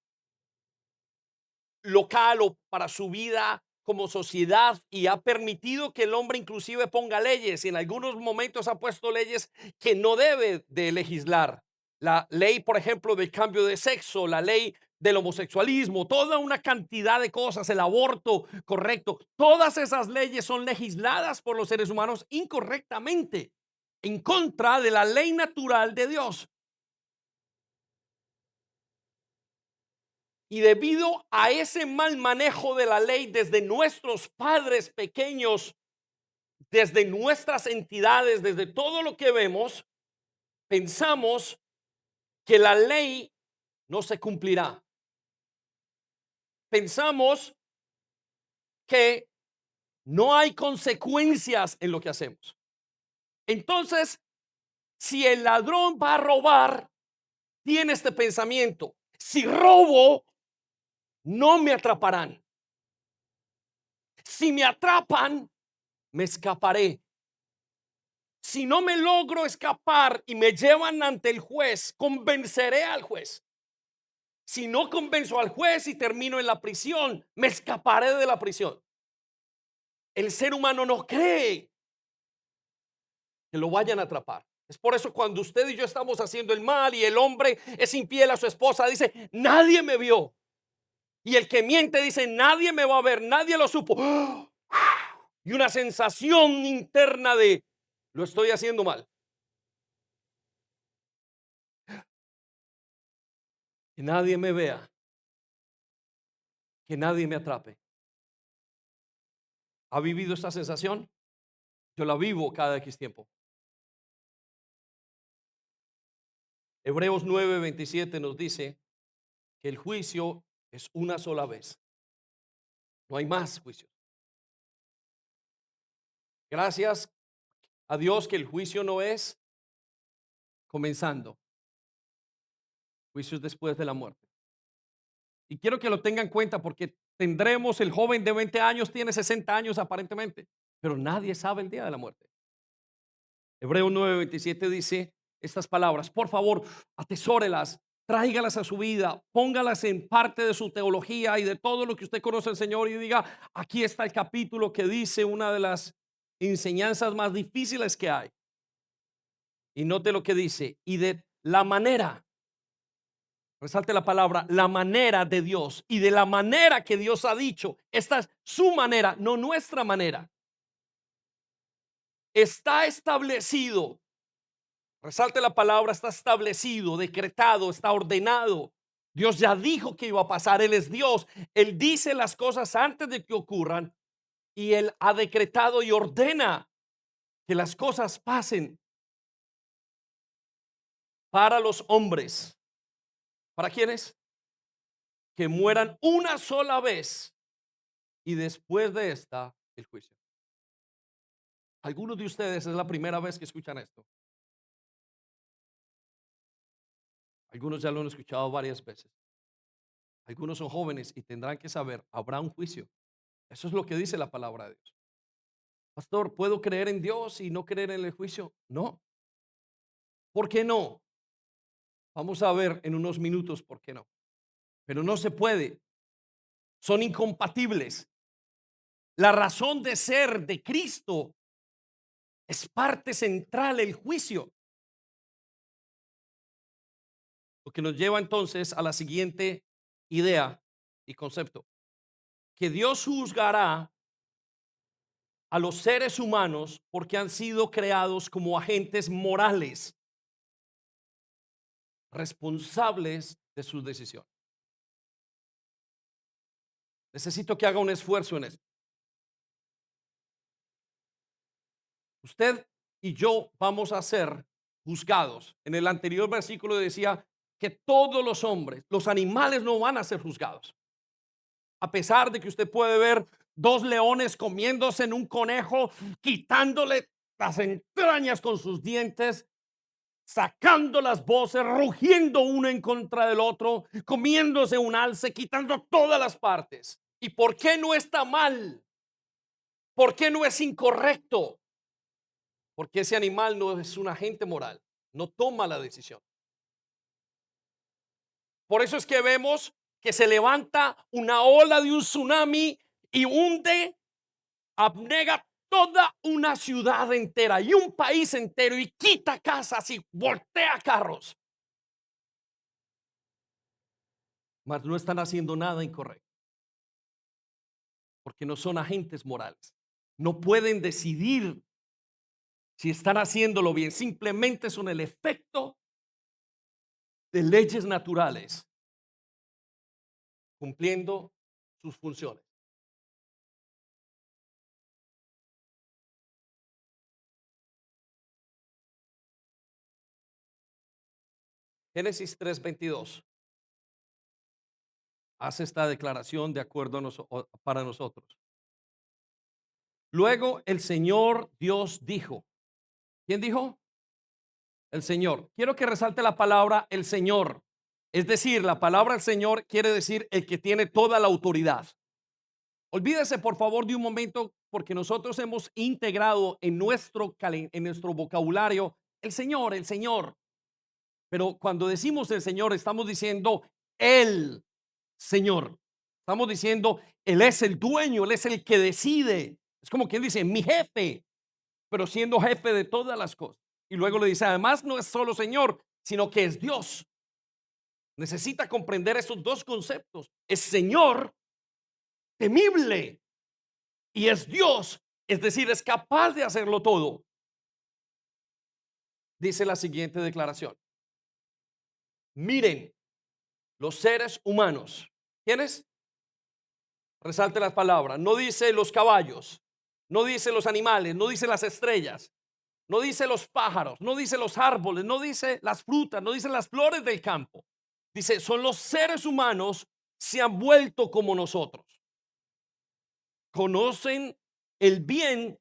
local o para su vida como sociedad, y ha permitido que el hombre inclusive ponga leyes, y en algunos momentos ha puesto leyes que no debe de legislar. La ley, por ejemplo, del cambio de sexo, la ley del homosexualismo, toda una cantidad de cosas, el aborto correcto, todas esas leyes son legisladas por los seres humanos incorrectamente, en contra de la ley natural de Dios. Y debido a ese mal manejo de la ley desde nuestros padres pequeños, desde nuestras entidades, desde todo lo que vemos, pensamos que la ley no se cumplirá. Pensamos que no hay consecuencias en lo que hacemos. Entonces, si el ladrón va a robar, tiene este pensamiento: si robo, no me atraparán. Si me atrapan, me escaparé. Si no me logro escapar y me llevan ante el juez, convenceré al juez. Si no convenzo al juez y termino en la prisión, me escaparé de la prisión. El ser humano no cree que lo vayan a atrapar. Es por eso cuando usted y yo estamos haciendo el mal y el hombre es infiel a su esposa, dice: nadie me vio. Y el que miente dice: nadie me va a ver, nadie lo supo. Y una sensación interna de: lo estoy haciendo mal. Que nadie me vea, que nadie me atrape. ¿Ha vivido esta sensación? Yo la vivo cada X tiempo. Hebreos 9:27 nos dice que el juicio es una sola vez. No hay más juicios. Gracias a Dios que el juicio no es comenzando. Juicios después de la muerte. Y quiero que lo tengan en cuenta porque tendremos, el joven de 20 años tiene 60 años aparentemente, pero nadie sabe el día de la muerte. Hebreos 9:27 dice estas palabras: por favor, atesórelas, tráigalas a su vida, póngalas en parte de su teología y de todo lo que usted conoce al Señor, y diga: aquí está el capítulo que dice una de las enseñanzas más difíciles que hay. Y note lo que dice: y de la manera, resalte la palabra, la manera de Dios, y de la manera que Dios ha dicho. Esta es su manera, no nuestra manera. Está establecido. Resalte la palabra: está establecido, decretado, está ordenado. Dios ya dijo que iba a pasar. Él es Dios. Él dice las cosas antes de que ocurran. y Él ha decretado y ordena que las cosas pasen para los hombres. ¿Para quiénes? Que mueran una sola vez y después de esta el juicio. Algunos de ustedes es la primera vez que escuchan esto. Algunos ya lo han escuchado varias veces. Algunos son jóvenes y tendrán que saber, habrá un juicio. Eso es lo que dice la palabra de Dios. Pastor, ¿puedo creer en Dios y no creer en el juicio? No. ¿Por qué no? Vamos a ver en unos minutos por qué no. Pero no se puede. Son incompatibles. La razón de ser de Cristo es parte central el juicio. Lo que nos lleva entonces a la siguiente idea y concepto. Que Dios juzgará a los seres humanos porque han sido creados como agentes morales, responsables de sus decisiones. Necesito que haga un esfuerzo en esto. Usted y yo vamos a ser juzgados. En el anterior versículo decía que todos los hombres, los animales no van a ser juzgados. A pesar de que usted puede ver dos leones comiéndose en un conejo, quitándole las entrañas con sus dientes, sacando las voces, rugiendo uno en contra del otro, comiéndose un alce, quitando todas las partes. ¿Y por qué no está mal? ¿Por qué no es incorrecto? Porque ese animal no es un agente moral, no toma la decisión. Por eso es que vemos que se levanta una ola de un tsunami y hunde, abnega toda una ciudad entera y un país entero y quita casas y voltea carros. Mas no están haciendo nada incorrecto, porque no son agentes morales. No pueden decidir si están haciéndolo bien, simplemente son el efecto de leyes naturales cumpliendo sus funciones. Génesis 3:22 hace esta declaración de acuerdo a para nosotros. Luego el Señor Dios dijo. ¿Quién dijo? El Señor. Quiero que resalte la palabra el Señor. Es decir, la palabra el Señor quiere decir el que tiene toda la autoridad. Olvídese por favor de un momento porque nosotros hemos integrado en nuestro vocabulario el Señor, el Señor. Pero cuando decimos el Señor estamos diciendo el Señor. Estamos diciendo Él es el dueño, Él es el que decide. Es como quien dice mi jefe, pero siendo jefe de todas las cosas. Y luego le dice, además no es solo Señor, sino que es Dios. Necesita comprender esos dos conceptos. Es Señor temible y es Dios, es decir, es capaz de hacerlo todo. Dice la siguiente declaración. Miren, los seres humanos. ¿Quiénes? Resalte las palabras. No dice los caballos, no dice los animales, no dice las estrellas, no dice los pájaros, no dice los árboles, no dice las frutas, no dice las flores del campo. Dice, son los seres humanos se han vuelto como nosotros. Conocen el bien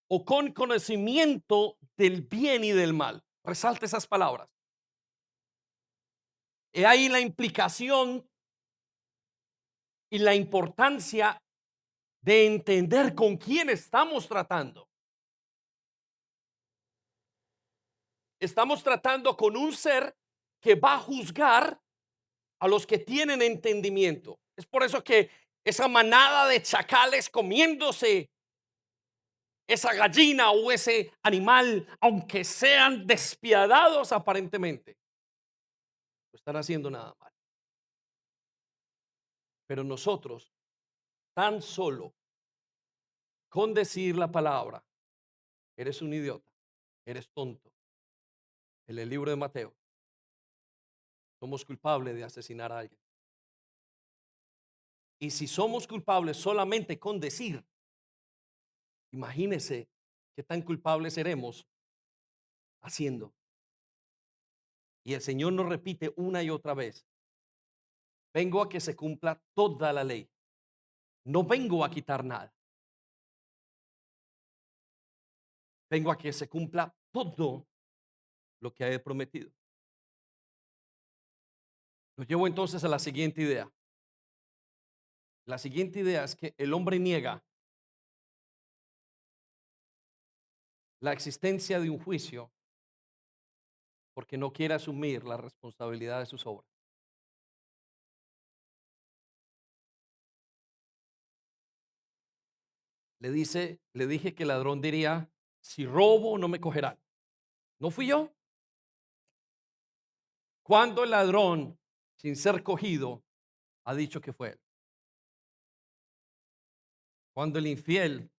o con conocimiento del bien y del mal. Resalte esas palabras. He ahí la implicación y la importancia de entender con quién estamos tratando. Estamos tratando con un ser que va a juzgar a los que tienen entendimiento. Es por eso que esa manada de chacales comiéndose esa gallina o ese animal, aunque sean despiadados aparentemente, no están haciendo nada mal. Pero nosotros, tan solo con decir la palabra, eres un idiota, eres tonto, en el libro de Mateo, somos culpables de asesinar a alguien. Y si somos culpables solamente con decir, Imagínese qué tan culpables seremos haciendo. Y el Señor nos repite una y otra vez, vengo a que se cumpla toda la ley. No vengo a quitar nada. Vengo a que se cumpla todo lo que he prometido. Lo llevo entonces a la siguiente idea. La siguiente idea es que el hombre niega la existencia de un juicio porque no quiere asumir la responsabilidad de sus obras. Le dije que el ladrón diría, si robo no me cogerán. ¿No fui yo? Cuando el ladrón, sin ser cogido, ha dicho que fue él. Cuando el infiel,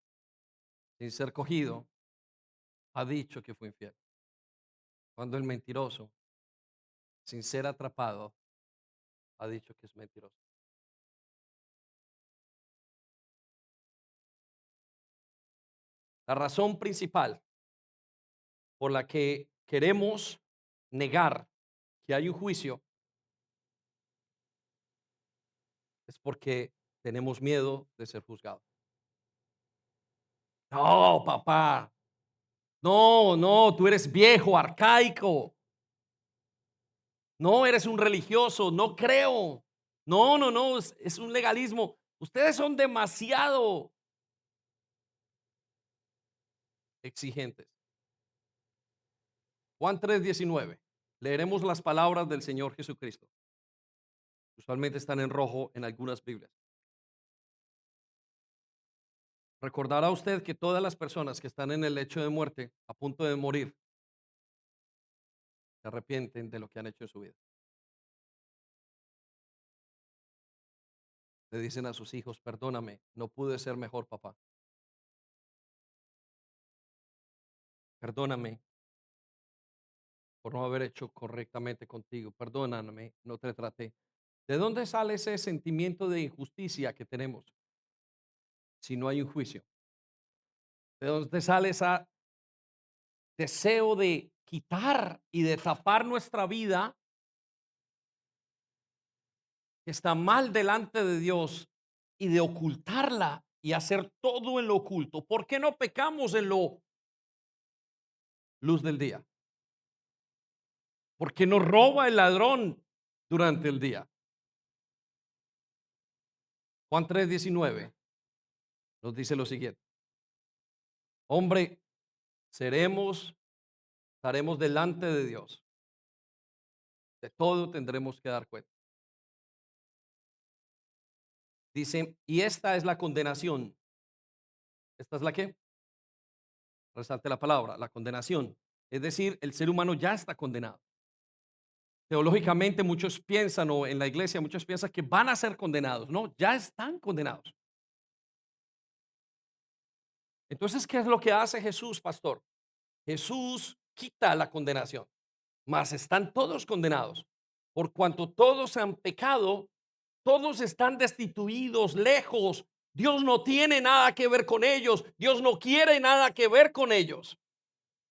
sin ser cogido, ha dicho que fue infiel. Cuando el mentiroso, sin ser atrapado, ha dicho que es mentiroso. La razón principal por la que queremos negar que hay un juicio es porque tenemos miedo de ser juzgados. No, papá. No, no, tú eres viejo, arcaico. No, eres un religioso. No creo. No, no, no, es un legalismo. Ustedes son demasiado exigentes. Juan 3:19. Leeremos las palabras del Señor Jesucristo. Usualmente están en rojo en algunas Biblias. Recordará usted que todas las personas que están en el lecho de muerte, a punto de morir, se arrepienten de lo que han hecho en su vida. Le dicen a sus hijos, perdóname, no pude ser mejor papá. Perdóname por no haber hecho correctamente contigo. Perdóname, no te traté. ¿De dónde sale ese sentimiento de injusticia que tenemos si no hay un juicio? ¿De dónde sale ese deseo de quitar y de tapar nuestra vida que está mal delante de Dios y de ocultarla y hacer todo en lo oculto? ¿Por qué no pecamos en lo luz del día? ¿Por qué no roba el ladrón durante el día? Juan 3:19 nos dice lo siguiente. Hombre, seremos, estaremos delante de Dios. De todo tendremos que dar cuenta. Dice, y esta es la condenación. ¿Esta es la qué? Resalte la palabra, la condenación. Es decir, el ser humano ya está condenado. Teológicamente muchos piensan, o en la iglesia muchos piensan que van a ser condenados. No, ya están condenados. Entonces, ¿qué es lo que hace Jesús, pastor? Jesús quita la condenación, mas están todos condenados. Por cuanto todos han pecado, todos están destituidos, lejos. Dios no tiene nada que ver con ellos. Dios no quiere nada que ver con ellos.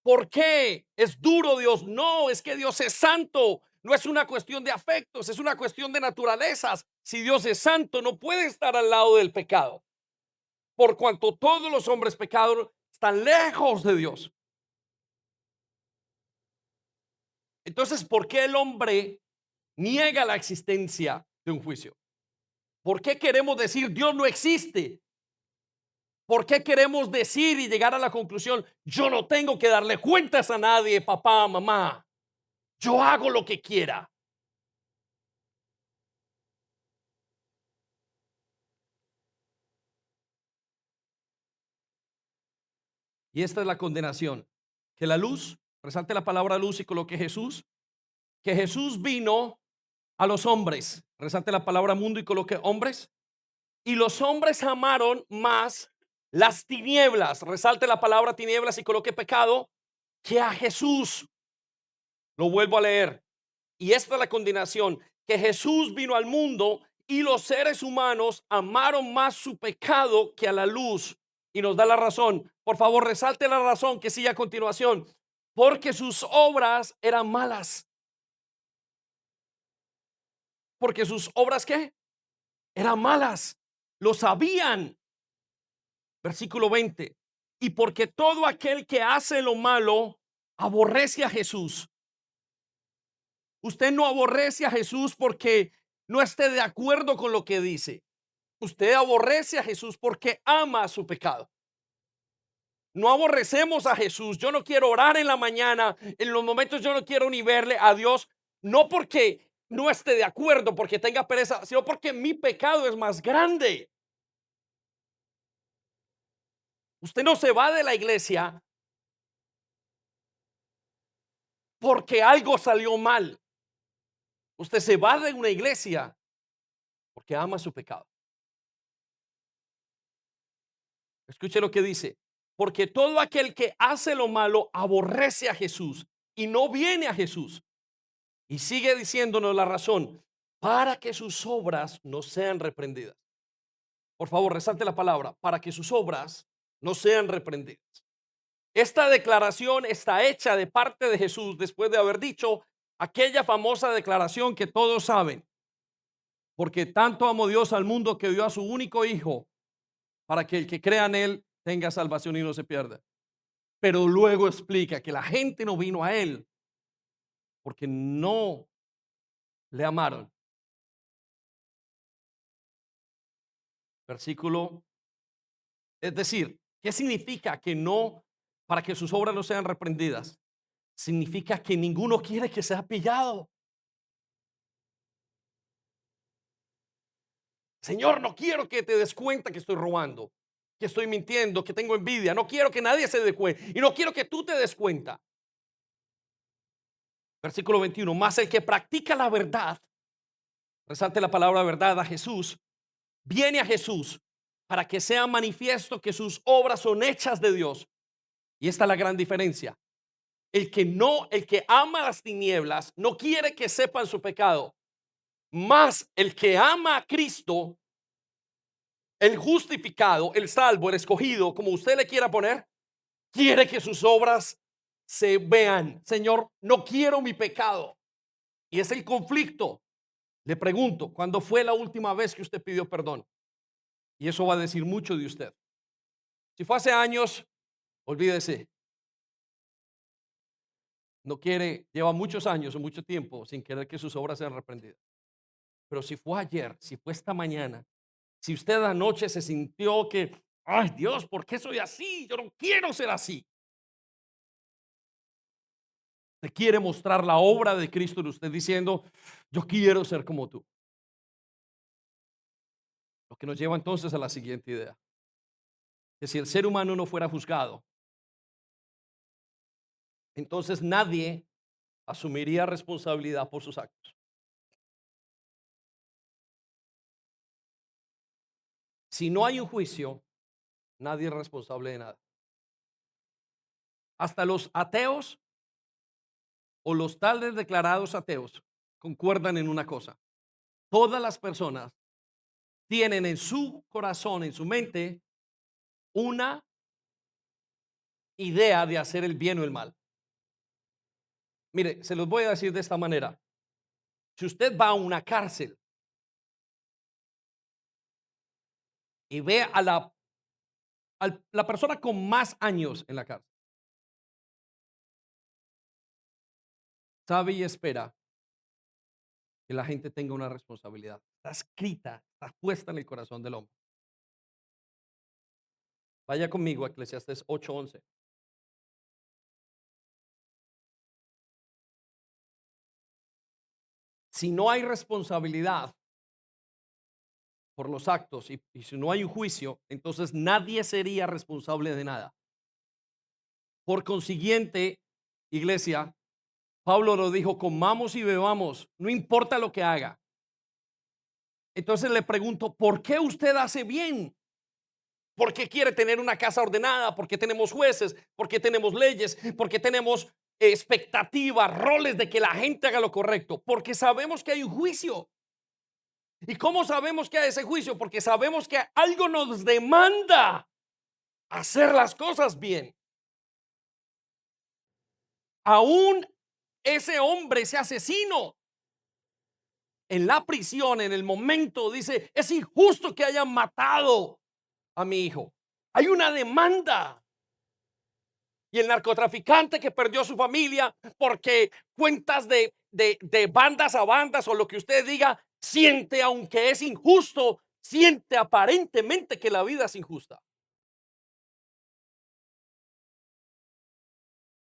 ¿Por qué? ¿Es duro Dios? No, es que Dios es santo. No es una cuestión de afectos, es una cuestión de naturalezas. Si Dios es santo, no puede estar al lado del pecado. Por cuanto todos los hombres pecados están lejos de Dios. Entonces, ¿por qué el hombre niega la existencia de un juicio? ¿Por qué queremos decir Dios no existe? ¿Por qué queremos decir y llegar a la conclusión, yo no tengo que darle cuentas a nadie, papá, mamá? Yo hago lo que quiera. Y esta es la condenación. Que la luz, resalte la palabra luz y coloque Jesús. Que Jesús vino a los hombres. Resalte la palabra mundo y coloque hombres. Y los hombres amaron más las tinieblas. Resalte la palabra tinieblas y coloque pecado que a Jesús. Lo vuelvo a leer. Y esta es la condenación. Que Jesús vino al mundo y los seres humanos amaron más su pecado que a la luz y nos da la razón. Por favor, resalte la razón que sigue a continuación. Porque sus obras eran malas. Porque sus obras, ¿qué? Eran malas. Lo sabían. Versículo 20. Y porque todo aquel que hace lo malo aborrece a Jesús. Usted no aborrece a Jesús porque no esté de acuerdo con lo que dice. Usted aborrece a Jesús porque ama su pecado. No aborrecemos a Jesús. Yo no quiero orar en la mañana. En los momentos yo no quiero ni verle a Dios. No porque no esté de acuerdo, porque tenga pereza, sino porque mi pecado es más grande. Usted no se va de la iglesia porque algo salió mal. Usted se va de una iglesia porque ama su pecado. Escuche lo que dice. Porque todo aquel que hace lo malo aborrece a Jesús y no viene a Jesús. Y sigue diciéndonos la razón, para que sus obras no sean reprendidas. Por favor, resalte la palabra, para que sus obras no sean reprendidas. Esta declaración está hecha de parte de Jesús después de haber dicho aquella famosa declaración que todos saben. Porque tanto amó Dios al mundo que dio a su único hijo para que el que crea en él tenga salvación y no se pierda. Pero luego explica que la gente no vino a él porque no le amaron. Versículo, es decir, ¿qué significa que no, para que sus obras no sean reprendidas? Significa que ninguno quiere que sea pillado. Señor, no quiero que te des cuenta que estoy robando, que estoy mintiendo, que tengo envidia. No quiero que nadie se dé cuenta y no quiero que tú te des cuenta. Versículo 21, más el que practica la verdad, resalte la palabra verdad a Jesús, viene a Jesús para que sea manifiesto que sus obras son hechas de Dios. Y esta es la gran diferencia. El que ama las tinieblas no quiere que sepan su pecado, más el que ama a Cristo, el justificado, el salvo, el escogido, como usted le quiera poner, quiere que sus obras se vean. Señor, no quiero mi pecado. Y es el conflicto. Le pregunto, ¿cuándo fue la última vez que usted pidió perdón? Y eso va a decir mucho de usted. Si fue hace años, olvídese. No quiere, lleva muchos años o mucho tiempo sin querer que sus obras sean reprendidas. Pero si fue ayer, si fue esta mañana, si usted anoche se sintió que, ay Dios, ¿por qué soy así? Yo no quiero ser así. Te quiere mostrar la obra de Cristo en usted diciendo, yo quiero ser como tú. Lo que nos lleva entonces a la siguiente idea, que si el ser humano no fuera juzgado, entonces nadie asumiría responsabilidad por sus actos. Si no hay un juicio, nadie es responsable de nada. Hasta los ateos o los tales declarados ateos concuerdan en una cosa. Todas las personas tienen en su corazón, en su mente, una idea de hacer el bien o el mal. Mire, se los voy a decir de esta manera. Si usted va a una cárcel y ve a la persona con más años en la cárcel, sabe y espera que la gente tenga una responsabilidad. Está escrita, está puesta en el corazón del hombre. Vaya conmigo a Eclesiastés 8:11. Si no hay responsabilidad por los actos y si no hay un juicio, entonces nadie sería responsable de nada. Por consiguiente, iglesia, Pablo lo dijo, comamos y bebamos, no importa lo que haga. Entonces le pregunto, ¿por qué usted hace bien? ¿Por qué quiere tener una casa ordenada? ¿Por qué tenemos jueces? ¿Por qué tenemos leyes? ¿Por qué tenemos expectativas, roles de que la gente haga lo correcto? Porque sabemos que hay un juicio. ¿Y cómo sabemos que hay ese juicio? Porque sabemos que algo nos demanda hacer las cosas bien. Aún ese hombre, ese asesino, en la prisión, en el momento, dice: es injusto que hayan matado a mi hijo. Hay una demanda. Y el narcotraficante que perdió a su familia porque cuentas de bandas a bandas o lo que usted diga, siente, aunque es injusto, siente aparentemente que la vida es injusta.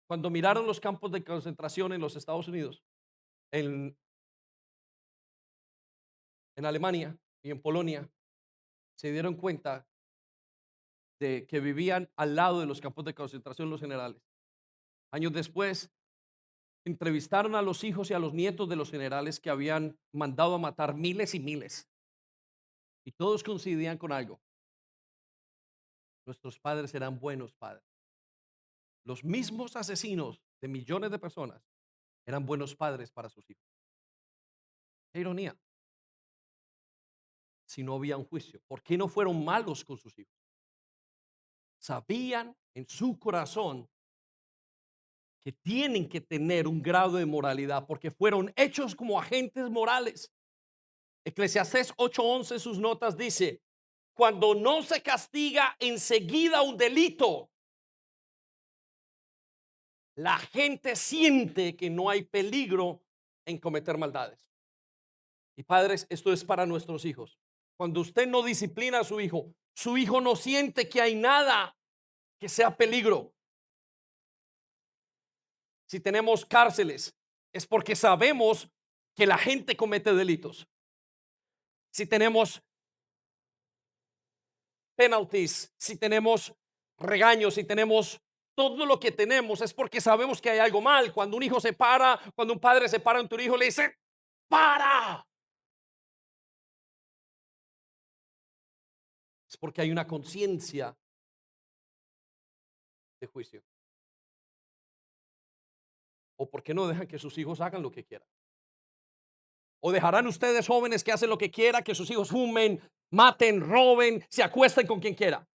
Cuando miraron los campos de concentración en los Estados Unidos, en, en Alemania y en Polonia, se dieron cuenta de que vivían al lado de los campos de concentración los generales. Años después, entrevistaron a los hijos y a los nietos de los generales que habían mandado a matar miles y miles. Y todos coincidían con algo: nuestros padres eran buenos padres. Los mismos asesinos de millones de personas eran buenos padres para sus hijos. Qué ironía, si no había un juicio. ¿Por qué no fueron malos con sus hijos? Sabían en su corazón que tienen que tener un grado de moralidad porque fueron hechos como agentes morales. Eclesiastés 8:11 sus notas dice: cuando no se castiga enseguida un delito, la gente siente que no hay peligro en cometer maldades. Y padres, esto es para nuestros hijos. Cuando usted no disciplina a su hijo no siente que hay nada que sea peligro. Si tenemos cárceles, es porque sabemos que la gente comete delitos. Si tenemos penalties, si tenemos regaños, si tenemos todo lo que tenemos, es porque sabemos que hay algo mal. Cuando un hijo se para, cuando un padre se para ante un hijo, le dice: para. Es porque hay una conciencia de juicio. ¿O por qué no dejan que sus hijos hagan lo que quieran? ¿O dejarán ustedes, jóvenes, que hacen lo que quiera, que sus hijos fumen, maten, roben, se acuesten con quien quiera?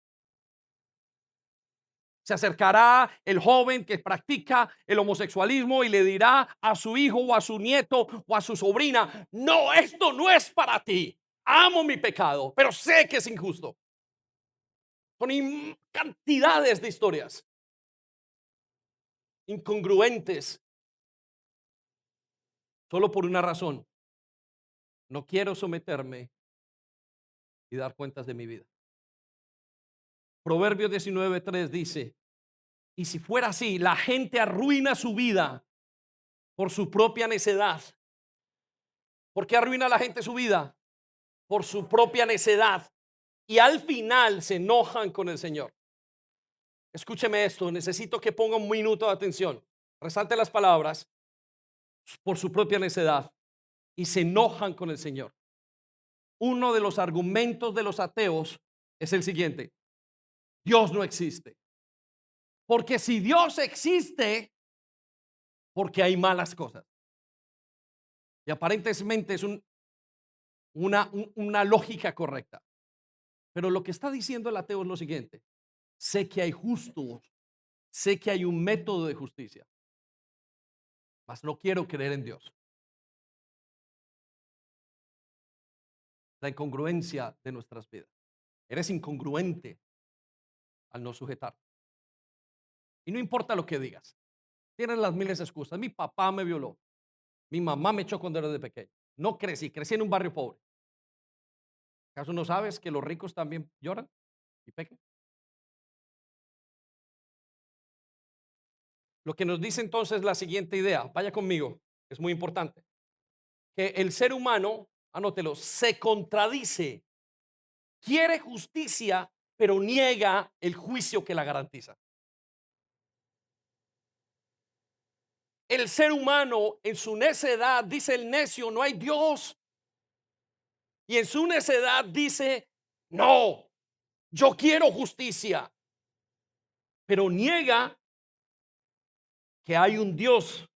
Se acercará el joven que practica el homosexualismo y le dirá a su hijo o a su nieto o a su sobrina: no, esto no es para ti. Amo mi pecado, pero sé que es injusto. Son cantidades de historias incongruentes, solo por una razón: no quiero someterme y dar cuentas de mi vida. Proverbios 19:3 dice: y si fuera así, la gente arruina su vida por su propia necedad. ¿Por qué arruina la gente su vida? Por su propia necedad. Y al final se enojan con el Señor. Escúcheme esto, necesito que ponga un minuto de atención. Resalte las palabras: por su propia necedad. Y se enojan con el Señor. Uno de los argumentos de los ateos es el siguiente: Dios no existe. Porque si Dios existe, porque hay malas cosas. Y aparentemente es una lógica correcta. Pero lo que está diciendo el ateo es lo siguiente: sé que hay justos, sé que hay un método de justicia, mas no quiero creer en Dios. La incongruencia de nuestras vidas. Eres incongruente al no sujetar. Y no importa lo que digas. Tienes las miles de excusas. Mi papá me violó. Mi mamá me echó cuando era de pequeño. No crecí en un barrio pobre. ¿Acaso no sabes que los ricos también lloran y pecan? Lo que nos dice entonces la siguiente idea, vaya conmigo, es muy importante, que el ser humano, anótelo, se contradice, quiere justicia, pero niega el juicio que la garantiza. El ser humano en su necedad dice: el necio, no hay Dios. Y en su necedad dice: no, yo quiero justicia, pero niega que hay un Dios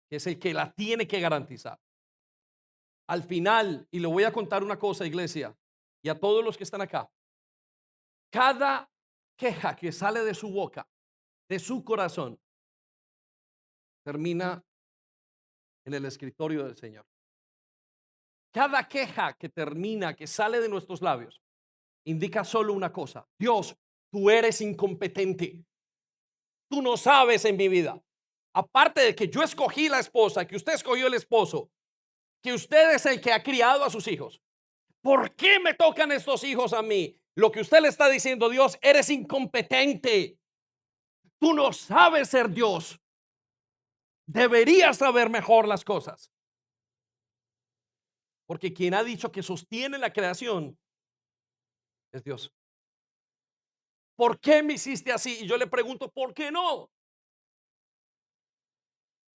que es el que la tiene que garantizar. Al final, y le voy a contar una cosa, iglesia, y a todos los que están acá: cada queja que sale de su boca, de su corazón, termina en el escritorio del Señor. Cada queja que termina, que sale de nuestros labios, indica solo una cosa: Dios, tú eres incompetente. Tú no sabes en mi vida. Aparte de que yo escogí la esposa, que usted escogió el esposo, que usted es el que ha criado a sus hijos. ¿Por qué me tocan estos hijos a mí? Lo que usted le está diciendo: Dios, eres incompetente. Tú no sabes ser Dios. Deberías saber mejor las cosas. Porque quien ha dicho que sostiene la creación es Dios. ¿Por qué me hiciste así? Y yo le pregunto, ¿por qué no?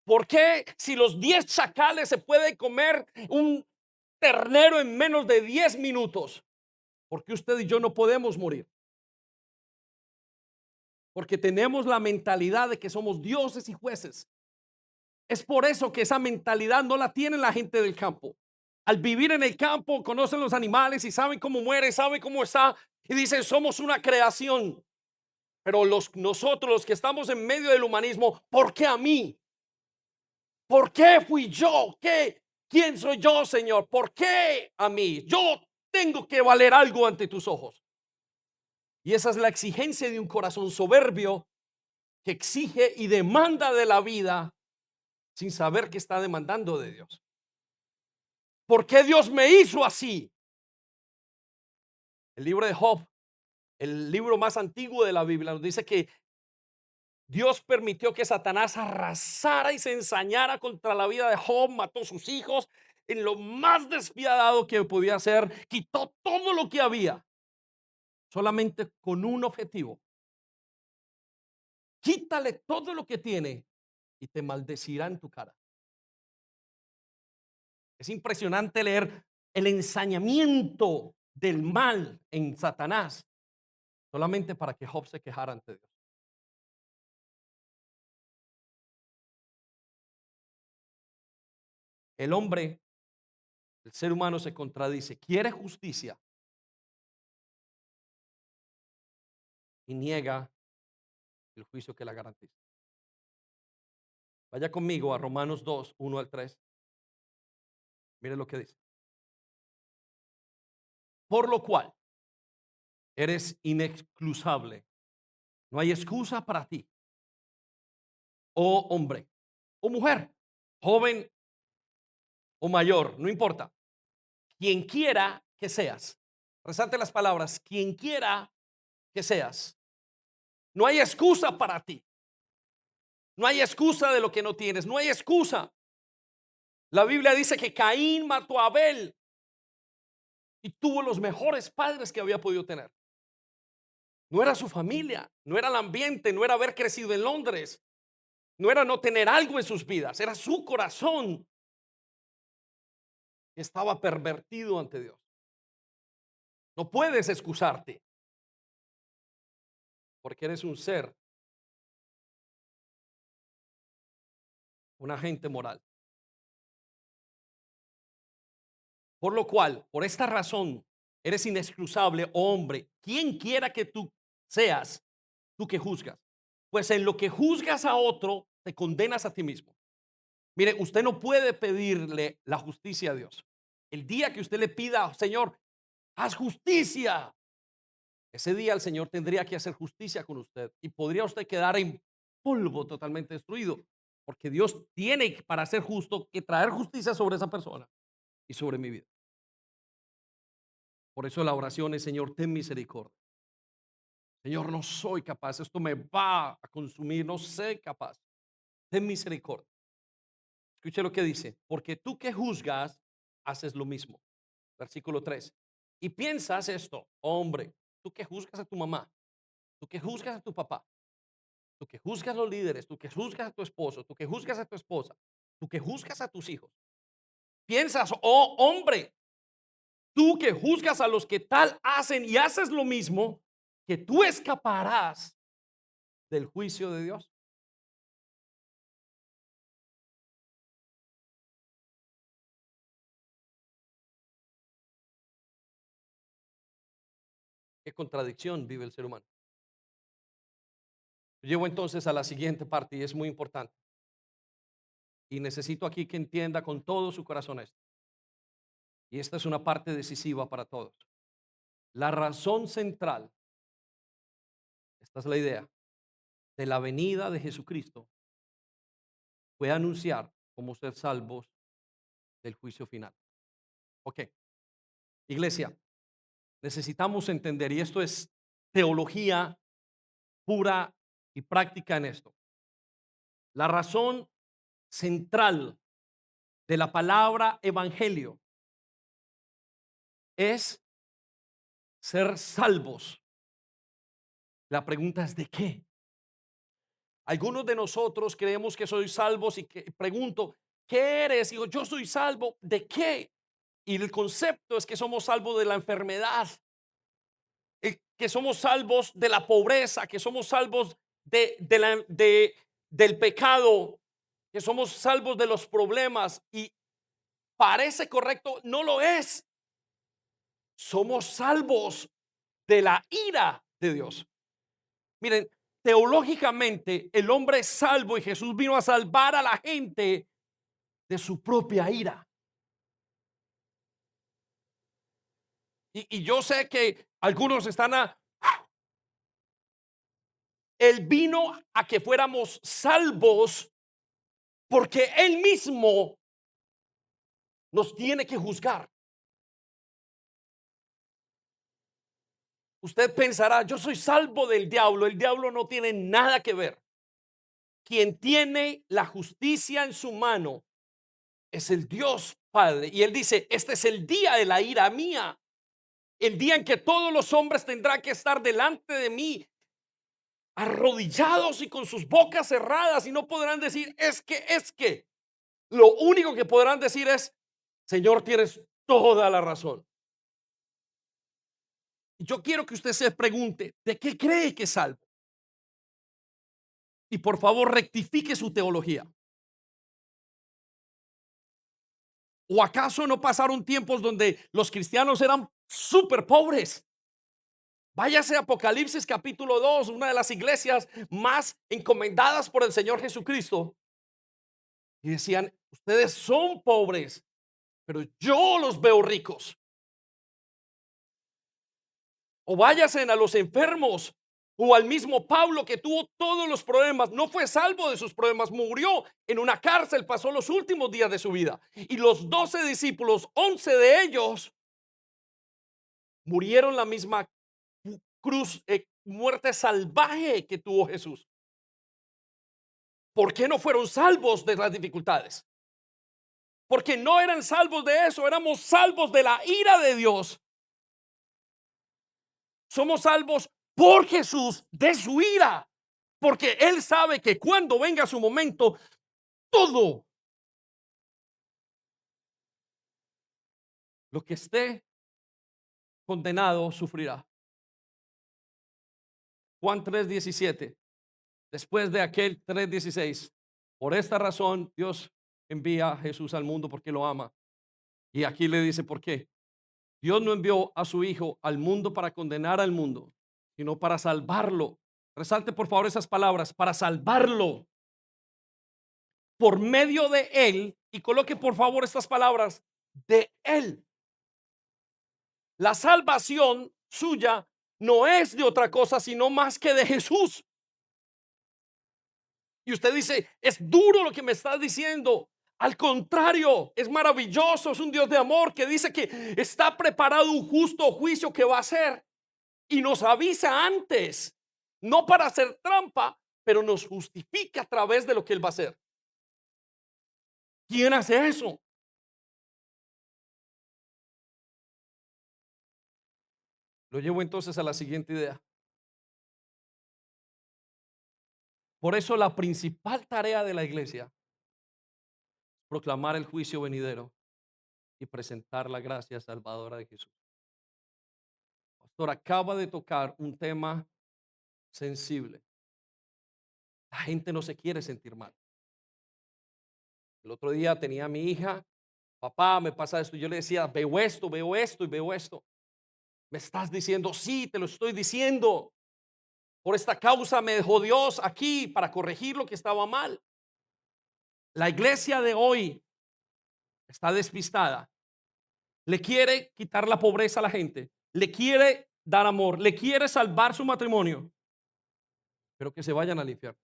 ¿Por qué si los 10 chacales se pueden comer un ternero en menos de 10 minutos? ¿Por qué usted y yo no podemos morir? Porque tenemos la mentalidad de que somos dioses y jueces. Es por eso que esa mentalidad no la tiene la gente del campo. Al vivir en el campo, conocen los animales y saben cómo muere, saben cómo está, y dicen, somos una creación. Pero nosotros los que estamos en medio del humanismo, ¿por qué a mí? ¿Por qué fui yo? ¿Quién soy yo, Señor? ¿Por qué a mí? Yo tengo que valer algo ante tus ojos. Y esa es la exigencia de un corazón soberbio que exige y demanda de la vida sin saber que está demandando de Dios. ¿Por qué Dios me hizo así? El libro de Job, el libro más antiguo de la Biblia, nos dice que Dios permitió que Satanás arrasara y se ensañara contra la vida de Job, mató a sus hijos en lo más despiadado que podía hacer, quitó todo lo que había, solamente con un objetivo: quítale todo lo que tiene y te maldecirá en tu cara. Es impresionante leer el ensañamiento del mal en Satanás, solamente para que Job se quejara ante Dios. El hombre, el ser humano se contradice, quiere justicia y niega el juicio que la garantiza. Vaya conmigo a Romanos 2, 1 al 3. Mire lo que dice. Por lo cual eres inexcusable. No hay excusa para ti, oh hombre o mujer, joven o mayor, no importa. Quien quiera que seas. Resalte las palabras: quien quiera que seas. No hay excusa para ti. No hay excusa de lo que no tienes. No hay excusa. La Biblia dice que Caín mató a Abel y tuvo los mejores padres que había podido tener. No era su familia, no era el ambiente, no era haber crecido en Londres, no era no tener algo en sus vidas, era su corazón que estaba pervertido ante Dios. No puedes excusarte porque eres un ser, un agente moral. Por lo cual, por esta razón, eres inexcusable, oh hombre, quien quiera que tú seas, tú que juzgas. Pues en lo que juzgas a otro, te condenas a ti mismo. Mire, usted no puede pedirle la justicia a Dios. El día que usted le pida, Señor, haz justicia, ese día el Señor tendría que hacer justicia con usted y podría usted quedar en polvo, totalmente destruido, porque Dios tiene, para ser justo, que traer justicia sobre esa persona y sobre mi vida. Por eso la oración es: Señor, ten misericordia. Señor, no soy capaz, esto me va a consumir, no sé capaz. Ten misericordia. Escuche lo que dice: porque tú que juzgas, haces lo mismo. Versículo 3. Y piensas esto, hombre, tú que juzgas a tu mamá, tú que juzgas a tu papá, tú que juzgas a los líderes, tú que juzgas a tu esposo, tú que juzgas a tu esposa, tú que juzgas a tus hijos. Piensas, oh hombre, tú que juzgas a los que tal hacen y haces lo mismo, que tú escaparás del juicio de Dios. Qué contradicción vive el ser humano. Llevo entonces a la siguiente parte y es muy importante. Y necesito aquí que entienda con todo su corazón esto. Y esta es una parte decisiva para todos. La razón central, esta es la idea, de la venida de Jesucristo fue anunciar cómo ser salvos del juicio final. Ok, iglesia, necesitamos entender, y esto es teología pura y práctica en esto. La razón central de la palabra evangelio es ser salvos. La pregunta es ¿de qué? Algunos de nosotros creemos que soy salvos y que pregunto, ¿qué eres? Digo, yo soy salvo, ¿de qué? Y el concepto es que somos salvos de la enfermedad, que somos salvos de la pobreza, que somos salvos del pecado, que somos salvos de los problemas. Y parece correcto, no lo es. Somos salvos de la ira de Dios. Miren, teológicamente el hombre es salvo y Jesús vino a salvar a la gente de su propia ira. Y yo sé que algunos están Él vino a que fuéramos salvos porque Él mismo nos tiene que juzgar. Usted pensará, yo soy salvo del diablo. El diablo no tiene nada que ver. Quien tiene la justicia en su mano es el Dios Padre. Y Él dice, este es el día de la ira mía. El día en que todos los hombres tendrán que estar delante de mí, arrodillados y con sus bocas cerradas, y no podrán decir, es que. Lo único que podrán decir es, Señor, tienes toda la razón. Yo quiero que usted se pregunte, ¿de qué cree que es salvo? Y por favor, rectifique su teología. ¿O acaso no pasaron tiempos donde los cristianos eran súper pobres? Váyase a Apocalipsis capítulo 2, una de las iglesias más encomendadas por el Señor Jesucristo. Y decían, ustedes son pobres, pero yo los veo ricos. O váyase a los enfermos, o al mismo Pablo que tuvo todos los problemas, no fue salvo de sus problemas, murió en una cárcel, pasó los últimos días de su vida. Y los 12 discípulos, 11 de ellos murieron la misma cruz, muerte salvaje que tuvo Jesús. ¿Por qué no fueron salvos de las dificultades? Porque no eran salvos de eso, éramos salvos de la ira de Dios. Somos salvos por Jesús de su ira, porque Él sabe que cuando venga su momento, todo lo que esté condenado sufrirá. Juan 3:17. Después de aquel 3:16. Por esta razón Dios envía a Jesús al mundo porque lo ama. Y aquí le dice por qué. Dios no envió a su Hijo al mundo para condenar al mundo, sino para salvarlo. Resalte por favor esas palabras, para salvarlo por medio de Él. Y coloque por favor estas palabras, de Él. La salvación suya no es de otra cosa, sino más que de Jesús. Y usted dice, es duro lo que me estás diciendo. Al contrario, es maravilloso, es un Dios de amor que dice que está preparado un justo juicio que va a hacer. Y nos avisa antes, no para hacer trampa, pero nos justifica a través de lo que Él va a hacer. ¿Quién hace eso? Lo llevo entonces a la siguiente idea. Por eso la principal tarea de la iglesia es proclamar el juicio venidero y presentar la gracia salvadora de Jesús. Pastor, acaba de tocar un tema sensible. La gente no se quiere sentir mal. El otro día tenía a mi hija, papá, me pasa esto. Yo le decía, veo esto y veo esto. Me estás diciendo, sí, te lo estoy diciendo. Por esta causa me dejó Dios aquí para corregir lo que estaba mal. La iglesia de hoy está despistada. Le quiere quitar la pobreza a la gente. Le quiere dar amor. Le quiere salvar su matrimonio. Pero que se vayan al infierno.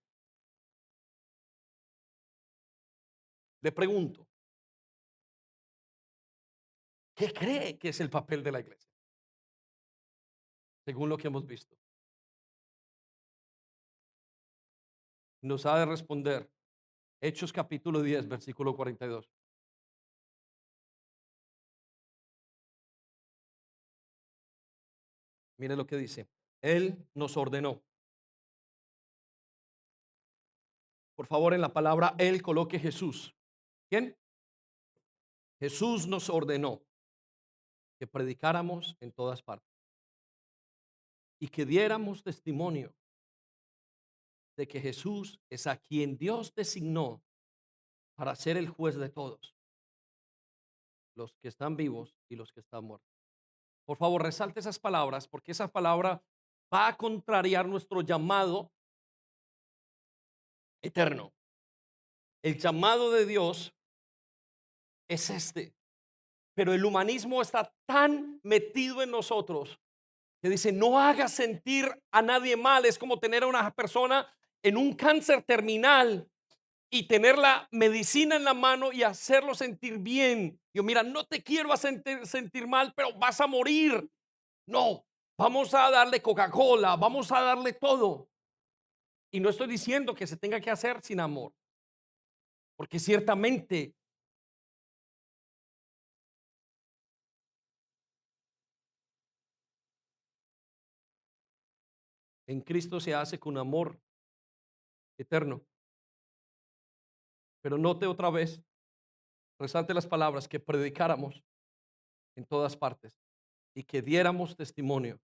Le pregunto, ¿qué cree que es el papel de la iglesia? Según lo que hemos visto. Nos ha de responder Hechos capítulo 10, versículo 42. Mire lo que dice. Él nos ordenó. Por favor, en la palabra Él coloque Jesús. ¿Quién? Jesús nos ordenó que predicáramos en todas partes y que diéramos testimonio de que Jesús es a quien Dios designó para ser el juez de todos, los que están vivos y los que están muertos. Por favor, resalte esas palabras porque esa palabra va a contrariar nuestro llamado eterno. El llamado de Dios es este, pero el humanismo está tan metido en nosotros que dice, no haga sentir a nadie mal. Es como tener a una persona en un cáncer terminal y tener la medicina en la mano y hacerlo sentir bien. Yo, mira, no te quiero hacer sentir mal, pero vas a morir. No, vamos a darle Coca-Cola, vamos a darle todo. Y no estoy diciendo que se tenga que hacer sin amor, porque ciertamente en Cristo se hace con amor eterno. Pero note otra vez, resalte las palabras, que predicáramos en todas partes y que diéramos testimonio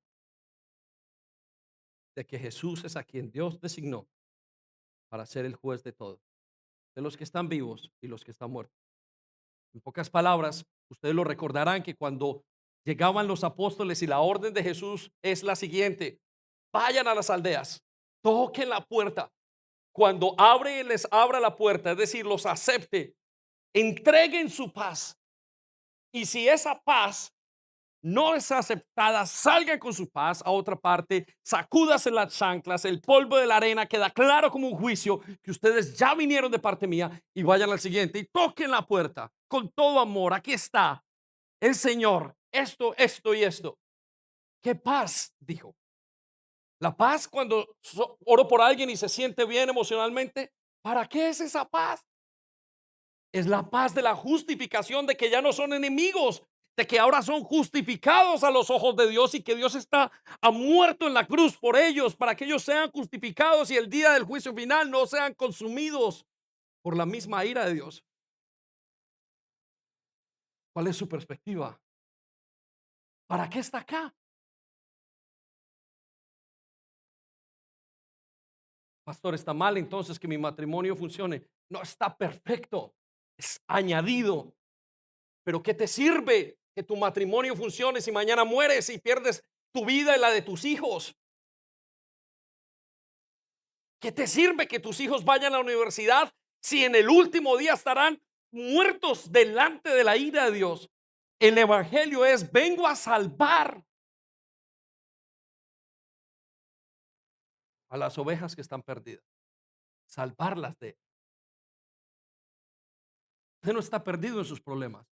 de que Jesús es a quien Dios designó para ser el juez de todos, de los que están vivos y los que están muertos. En pocas palabras, ustedes lo recordarán que cuando llegaban los apóstoles y la orden de Jesús es la siguiente: vayan a las aldeas, toquen la puerta. Cuando abre, les abra la puerta, es decir, los acepte, entreguen su paz. Y si esa paz no es aceptada, salgan con su paz a otra parte, sacúdase las chanclas, el polvo de la arena, queda claro como un juicio que ustedes ya vinieron de parte mía, y vayan al siguiente y toquen la puerta con todo amor. Aquí está el Señor, esto y esto. ¿Qué paz? Dijo. La paz cuando oro por alguien y se siente bien emocionalmente. ¿Para qué es esa paz? Es la paz de la justificación, de que ya no son enemigos, de que ahora son justificados a los ojos de Dios y que Dios ha muerto en la cruz por ellos para que ellos sean justificados y el día del juicio final no sean consumidos por la misma ira de Dios. ¿Cuál es su perspectiva? ¿Para qué está acá? Pastor, está mal entonces que mi matrimonio funcione. No, está perfecto. Es añadido. Pero ¿qué te sirve que tu matrimonio funcione si mañana mueres y pierdes tu vida y la de tus hijos? ¿Qué te sirve que tus hijos vayan a la universidad si en el último día estarán muertos delante de la ira de Dios? El evangelio es: vengo a salvar a las ovejas que están perdidas, salvarlas de. Usted no está perdido en sus problemas,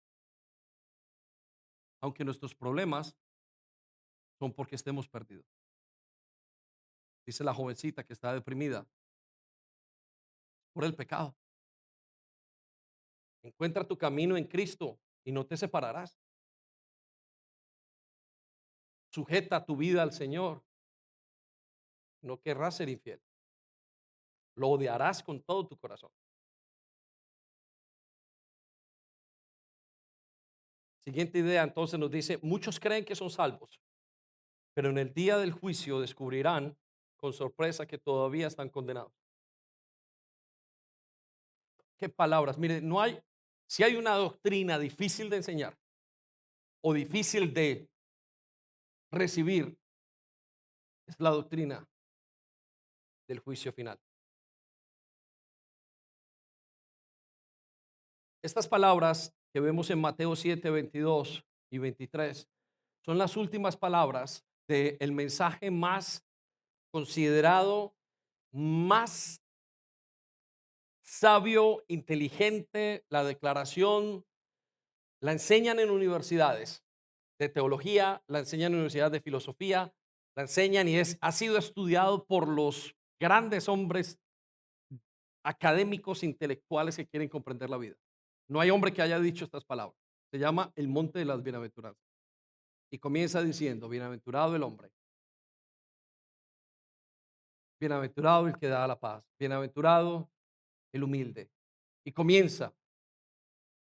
aunque nuestros problemas son porque estemos perdidos. Dice la jovencita que está deprimida por el pecado. Encuentra tu camino en Cristo y no te separarás. Sujeta tu vida al Señor. No querrás ser infiel. Lo odiarás con todo tu corazón. Siguiente idea, entonces nos dice: muchos creen que son salvos, pero en el día del juicio descubrirán con sorpresa que todavía están condenados. Qué palabras. Mire, no hay, si hay una doctrina difícil de enseñar o difícil de recibir, es la doctrina del juicio final. Estas palabras que vemos en Mateo 7, 22 y 23 son las últimas palabras del mensaje más considerado, más sabio, inteligente, la declaración. La enseñan en universidades de teología, la enseñan en universidades de filosofía, la enseñan y ha sido estudiado por los grandes hombres académicos, intelectuales que quieren comprender la vida. No hay hombre que haya dicho estas palabras. Se llama el monte de las bienaventuranzas. Y comienza diciendo, bienaventurado el hombre, bienaventurado el que da la paz, bienaventurado el humilde. Y comienza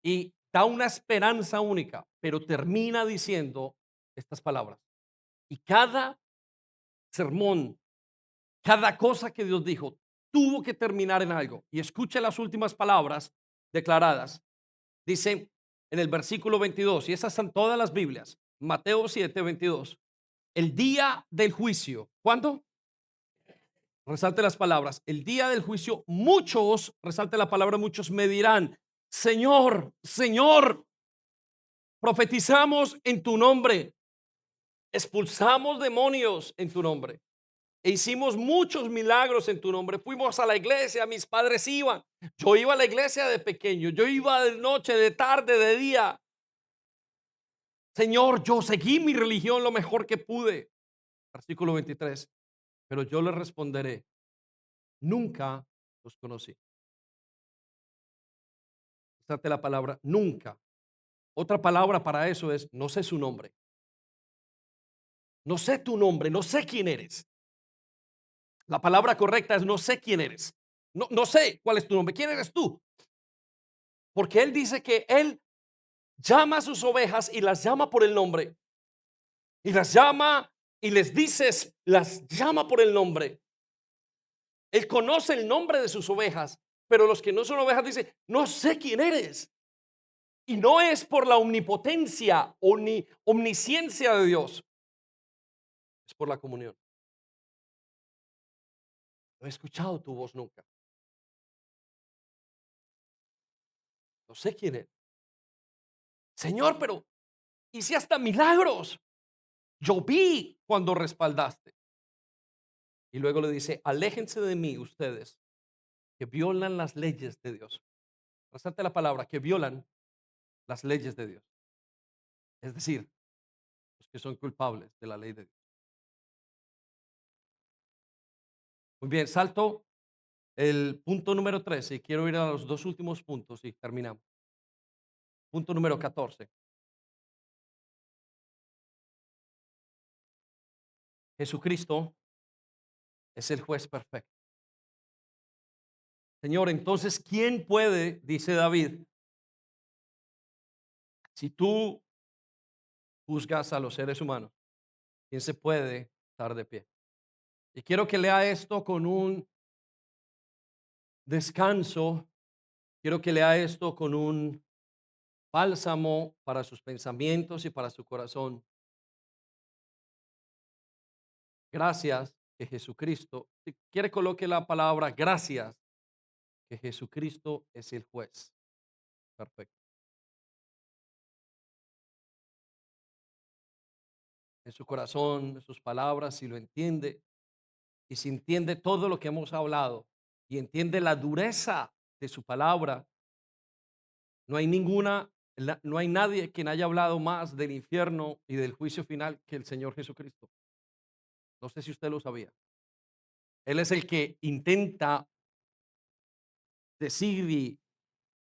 y da una esperanza única, pero termina diciendo estas palabras. Y cada sermón, cada cosa que Dios dijo, tuvo que terminar en algo. Y escuche las últimas palabras declaradas. Dice en el versículo 22, y esas son todas las Biblias, Mateo 7, 22. El día del juicio, ¿cuándo? Resalte las palabras. El día del juicio, muchos, resalte la palabra muchos, me dirán, Señor, Señor, profetizamos en tu nombre, expulsamos demonios en tu nombre. E hicimos muchos milagros en tu nombre. Fuimos a la iglesia, mis padres iban. Yo iba a la iglesia de pequeño, yo iba de noche, de tarde, de día. Señor, yo seguí mi religión lo mejor que pude. Versículo 23. Pero yo le responderé, nunca los conocí. Fíjate la palabra nunca. Otra palabra para eso es no sé su nombre. No sé tu nombre, no sé quién eres. La palabra correcta es no sé quién eres. No, no sé cuál es tu nombre. ¿Quién eres tú? Porque él dice que él llama a sus ovejas y las llama por el nombre. Y las llama y les dices, las llama por el nombre. Él conoce el nombre de sus ovejas, pero los que no son ovejas dicen, no sé quién eres. Y no es por la omnipotencia o ni omnisciencia de Dios, es por la comunión. No he escuchado tu voz nunca. No sé quién eres. Señor, pero hice hasta milagros. Yo vi cuando respaldaste. Y luego le dice, aléjense de mí ustedes que violan las leyes de Dios. Resalte la palabra, que violan las leyes de Dios. Es decir, los que son culpables de la ley de Dios. Muy bien, salto el punto número 13 y quiero ir a los dos últimos puntos y terminamos. Punto número 14. Jesucristo es el juez perfecto. Señor, entonces, ¿quién puede, dice David, si tú juzgas a los seres humanos, quién se puede estar de pie? Y quiero que lea esto con un descanso, quiero que lea esto con un bálsamo para sus pensamientos y para su corazón. Gracias que Jesucristo, si quiere coloque la palabra gracias, que Jesucristo es el juez perfecto. En su corazón, en sus palabras, si lo entiende y si entiende todo lo que hemos hablado y entiende la dureza de su palabra, no hay no hay nadie quien haya hablado más del infierno y del juicio final que el Señor Jesucristo. No sé si usted lo sabía. Él es el que intenta decir y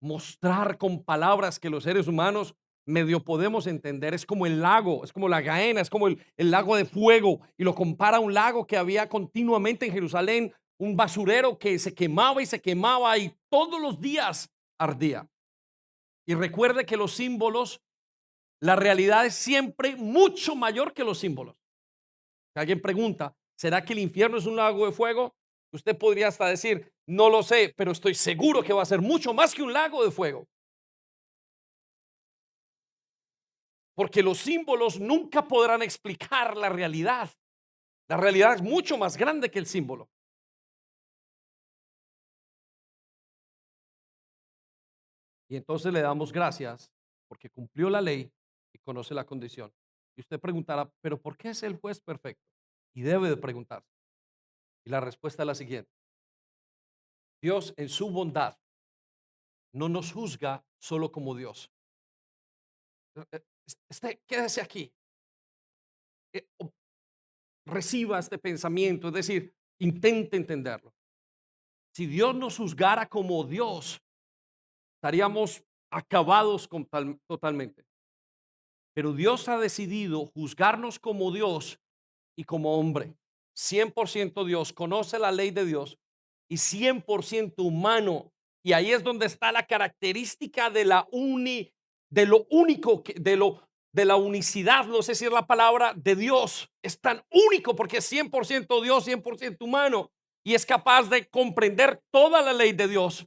mostrar con palabras que los seres humanos medio podemos entender. Es como el lago, es como la Gaena, es como el lago de fuego. Y lo compara a un lago que había continuamente en Jerusalén, un basurero que se quemaba y se quemaba y todos los días ardía. Y recuerde que los símbolos, la realidad es siempre mucho mayor que los símbolos. Si alguien pregunta, ¿será que el infierno es un lago de fuego? Usted podría hasta decir, no lo sé, pero estoy seguro que va a ser mucho más que un lago de fuego. Porque los símbolos nunca podrán explicar la realidad. La realidad es mucho más grande que el símbolo. Y entonces le damos gracias porque cumplió la ley y conoce la condición. Y usted preguntará, pero ¿por qué es el juez perfecto? Y debe de preguntarse. Y la respuesta es la siguiente. Dios en su bondad no nos juzga solo como Dios. Quédese aquí. O reciba este pensamiento, es decir, intente entenderlo. Si Dios nos juzgara como Dios, estaríamos acabados totalmente. Pero Dios ha decidido juzgarnos como Dios y como hombre. 100% Dios, conoce la ley de Dios y 100% humano. Y ahí es donde está la característica de lo único, de la unicidad, no sé si es la palabra, de Dios. Es tan único porque es 100% Dios, 100% humano. Y es capaz de comprender toda la ley de Dios.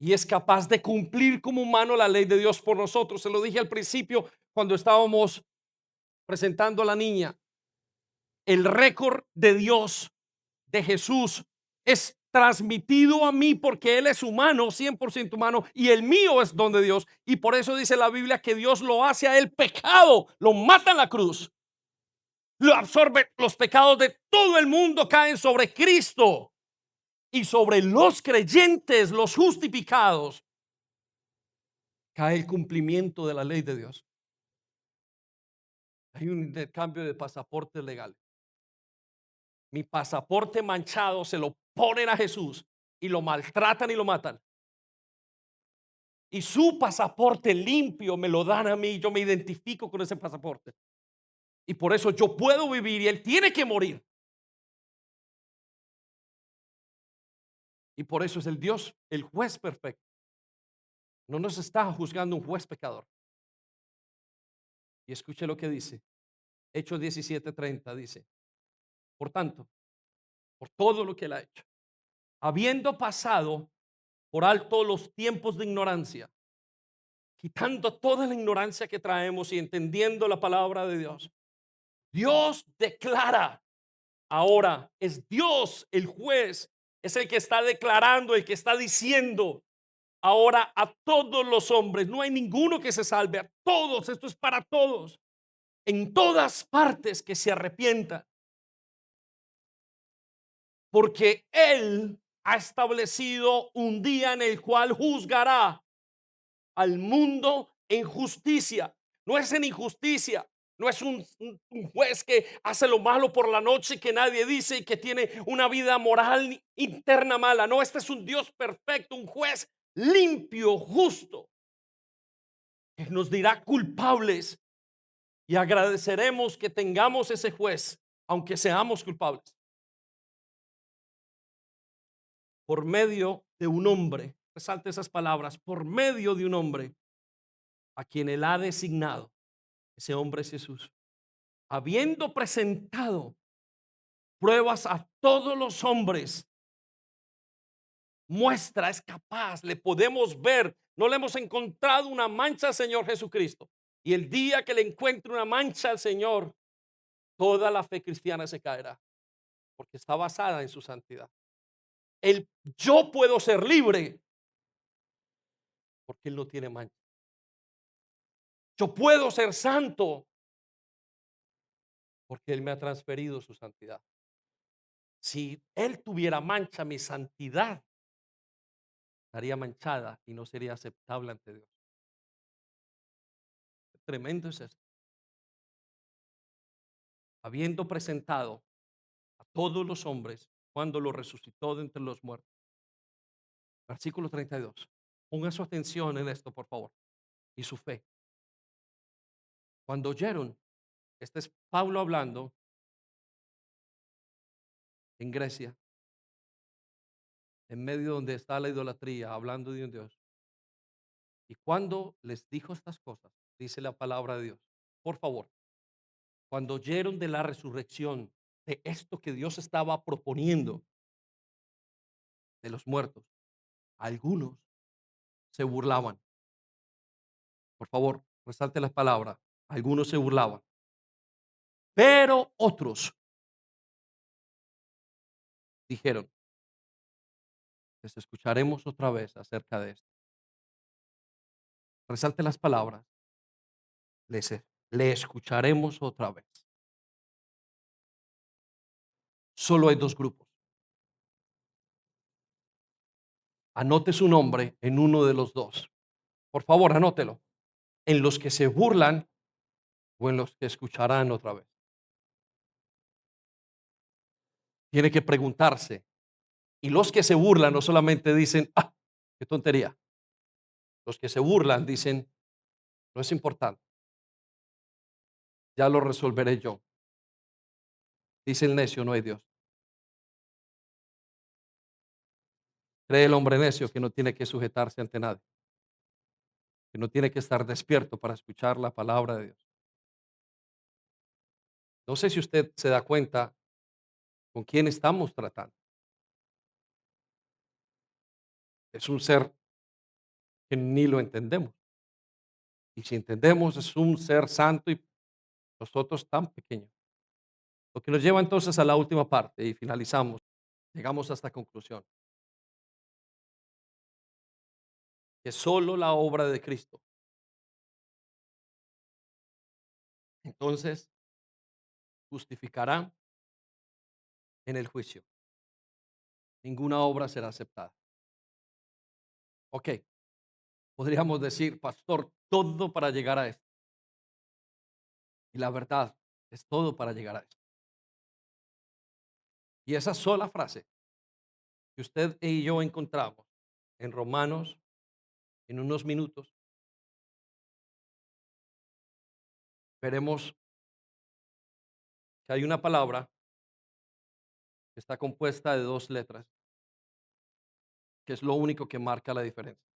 Y es capaz de cumplir como humano la ley de Dios por nosotros. Se lo dije al principio cuando estábamos presentando a la niña. El récord de Dios, de Jesús, es transmitido a mí porque Él es humano, 100% humano, y el mío es don de Dios. Y por eso dice la Biblia que Dios lo hace a Él pecado, lo mata en la cruz, lo absorbe, los pecados de todo el mundo caen sobre Cristo y sobre los creyentes, los justificados, cae el cumplimiento de la ley de Dios. Hay un intercambio de pasaportes legales. Mi pasaporte manchado se lo ponen a Jesús y lo maltratan y lo matan. Y su pasaporte limpio me lo dan a mí. Yo me identifico con ese pasaporte. Y por eso yo puedo vivir y él tiene que morir. Y por eso es el Dios, el juez perfecto. No nos está juzgando un juez pecador. Y escuche lo que dice. Hechos 17:30 dice. Por tanto, por todo lo que él ha hecho, habiendo pasado por alto los tiempos de ignorancia, quitando toda la ignorancia que traemos y entendiendo la palabra de Dios, Dios declara ahora, es Dios el juez, es el que está declarando, el que está diciendo ahora a todos los hombres, no hay ninguno que se salve, a todos, esto es para todos, en todas partes que se arrepientan, porque Él ha establecido un día en el cual juzgará al mundo en justicia. No es en injusticia. No es un juez que hace lo malo por la noche que nadie dice y que tiene una vida moral interna mala. No, este es un Dios perfecto, un juez limpio, justo, que nos dirá culpables y agradeceremos que tengamos ese juez, aunque seamos culpables, por medio de un hombre. Resalte esas palabras, por medio de un hombre a quien él ha designado. Ese hombre es Jesús. Habiendo presentado pruebas a todos los hombres, muestra, es capaz, le podemos ver, no le hemos encontrado una mancha al Señor Jesucristo. Y el día que le encuentre una mancha al Señor, toda la fe cristiana se caerá, porque está basada en su santidad. El yo puedo ser libre porque Él no tiene mancha. Yo puedo ser santo porque Él me ha transferido su santidad. Si Él tuviera mancha, mi santidad estaría manchada y no sería aceptable ante Dios. Tremendo es esto. Habiendo presentado a todos los hombres cuando lo resucitó de entre los muertos. Versículo 32. Ponga su atención en esto, por favor, y su fe. Cuando oyeron, este es Pablo hablando en Grecia, en medio donde está la idolatría, hablando de un Dios. Y cuando les dijo estas cosas, dice la palabra de Dios, por favor, cuando oyeron de la resurrección, de esto que Dios estaba proponiendo de los muertos, algunos se burlaban. Por favor, resalte las palabras. Algunos se burlaban, pero otros dijeron, les escucharemos otra vez acerca de esto. resalte las palabras, le escucharemos otra vez. Solo hay dos grupos. Anote su nombre en uno de los dos. Por favor, anótelo. En los que se burlan o en los que escucharán otra vez. Tiene que preguntarse. Y los que se burlan no solamente dicen, ah, qué tontería. Los que se burlan dicen, no es importante, ya lo resolveré yo. Dice el necio, no hay Dios. Cree el hombre necio que no tiene que sujetarse ante nadie, que no tiene que estar despierto para escuchar la palabra de Dios. No sé si usted se da cuenta con quién estamos tratando. Es un ser que ni lo entendemos. Y si entendemos, es un ser santo y nosotros tan pequeños. Lo que nos lleva entonces a la última parte y finalizamos. Llegamos a esta conclusión, que solo la obra de Cristo entonces justificará en el juicio. Ninguna obra será aceptada. Ok, podríamos decir, pastor, todo para llegar a esto. Y la verdad es todo para llegar a esto. Y esa sola frase que usted y yo encontramos en Romanos en unos minutos, veremos que hay una palabra que está compuesta de dos letras, que es lo único que marca la diferencia.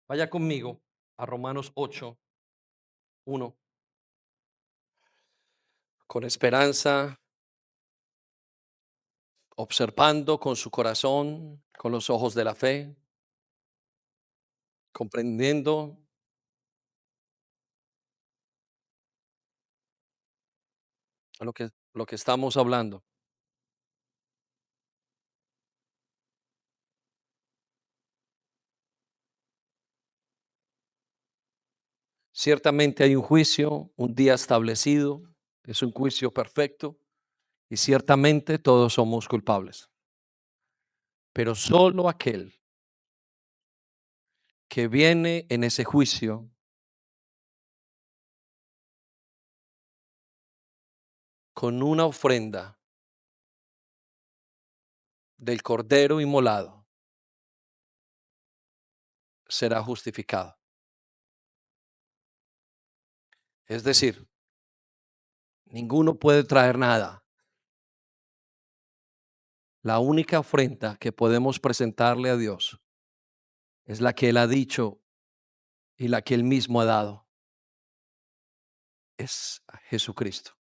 Vaya conmigo a Romanos 8, 1. Con esperanza, observando con su corazón, con los ojos de la fe, comprendiendo lo que estamos hablando. Ciertamente hay un juicio, un día establecido, es un juicio perfecto y ciertamente todos somos culpables. Pero solo aquel que viene en ese juicio con una ofrenda del cordero inmolado será justificado. Es decir, ninguno puede traer nada. La única ofrenda que podemos presentarle a Dios es la que Él ha dicho y la que Él mismo ha dado. Es a Jesucristo.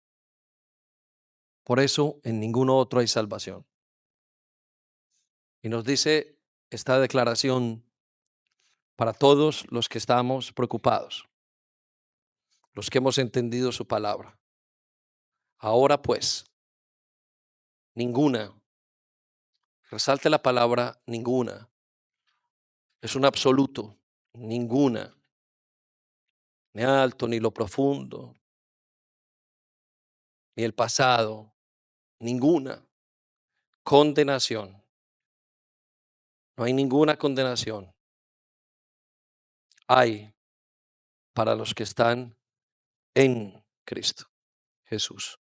Por eso en ninguno otro hay salvación. Y nos dice esta declaración para todos los que estamos preocupados, los que hemos entendido su palabra. Ahora pues, ninguna, resalte la palabra ninguna, es un absoluto, ninguna, ni alto, ni lo profundo, ni el pasado, ninguna condenación. No hay ninguna condenación. Hay para los que están en Cristo Jesús.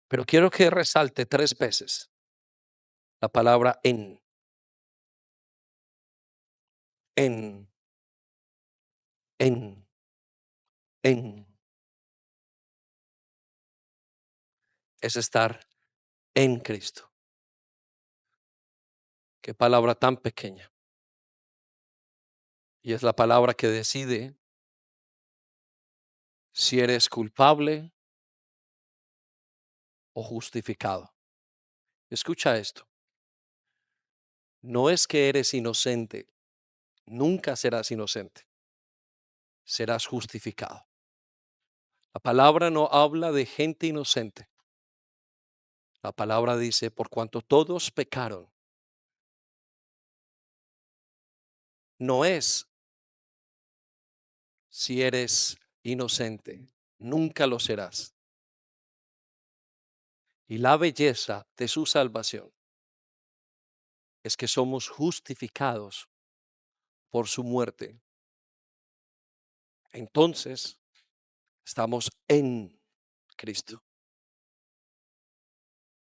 Pero quiero que resalte 3 veces la palabra en, en, en. Es estar en Cristo. Qué palabra tan pequeña. Y es la palabra que decide si eres culpable o justificado. Escucha esto. No es que eres inocente. Nunca serás inocente. Serás justificado. La palabra no habla de gente inocente. La palabra dice, por cuanto todos pecaron, no es si eres inocente, nunca lo serás. Y la belleza de su salvación es que somos justificados por su muerte. Entonces, estamos en Cristo.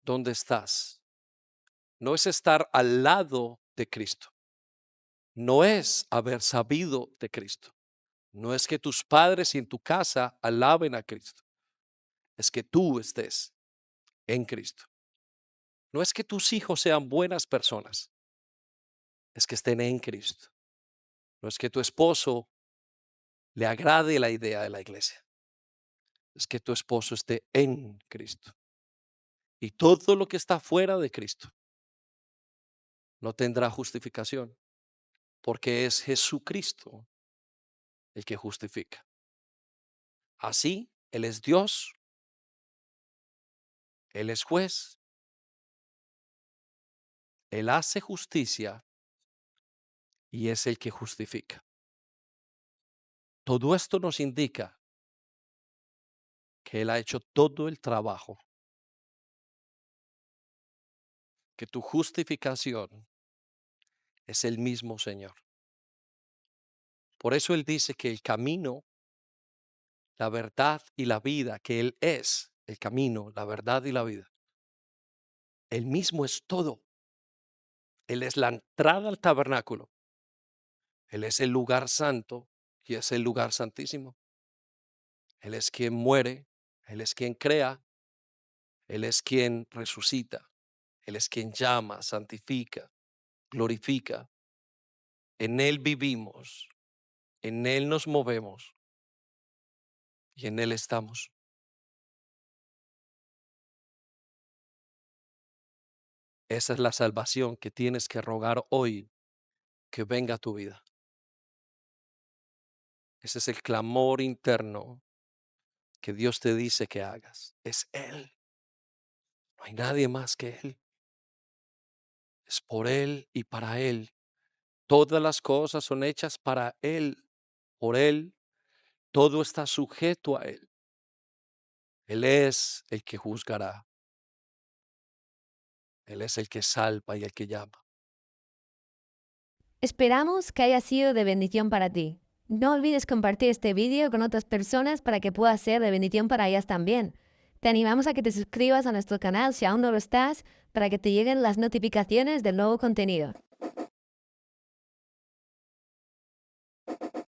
¿Dónde estás? No es estar al lado de Cristo. No es haber sabido de Cristo. No es que tus padres y en tu casa alaben a Cristo. Es que tú estés en Cristo. No es que tus hijos sean buenas personas. Es que estén en Cristo. No es que tu esposo le agrade la idea de la iglesia. Es que tu esposo esté en Cristo. Y todo lo que está fuera de Cristo no tendrá justificación, porque es Jesucristo el que justifica. Así, Él es Dios, Él es juez, Él hace justicia y es el que justifica. Todo esto nos indica que Él ha hecho todo el trabajo, que tu justificación es el mismo Señor. Por eso Él dice que el camino, la verdad y la vida, que Él es el camino, la verdad y la vida. Él mismo es todo. Él es la entrada al tabernáculo. Él es el lugar santo y es el lugar santísimo. Él es quien muere, Él es quien crea, Él es quien resucita, Él es quien llama, santifica, glorifica. En Él vivimos, en Él nos movemos y en Él estamos. Esa es la salvación que tienes que rogar hoy que venga a tu vida. Ese es el clamor interno que Dios te dice que hagas. Es Él. No hay nadie más que Él. Es por Él y para Él. Todas las cosas son hechas para Él, por Él. Todo está sujeto a Él. Él es el que juzgará. Él es el que salva y el que llama. Esperamos que haya sido de bendición para ti. No olvides compartir este vídeo con otras personas para que pueda ser de bendición para ellas también. Te animamos a que te suscribas a nuestro canal si aún no lo estás, para que te lleguen las notificaciones del nuevo contenido.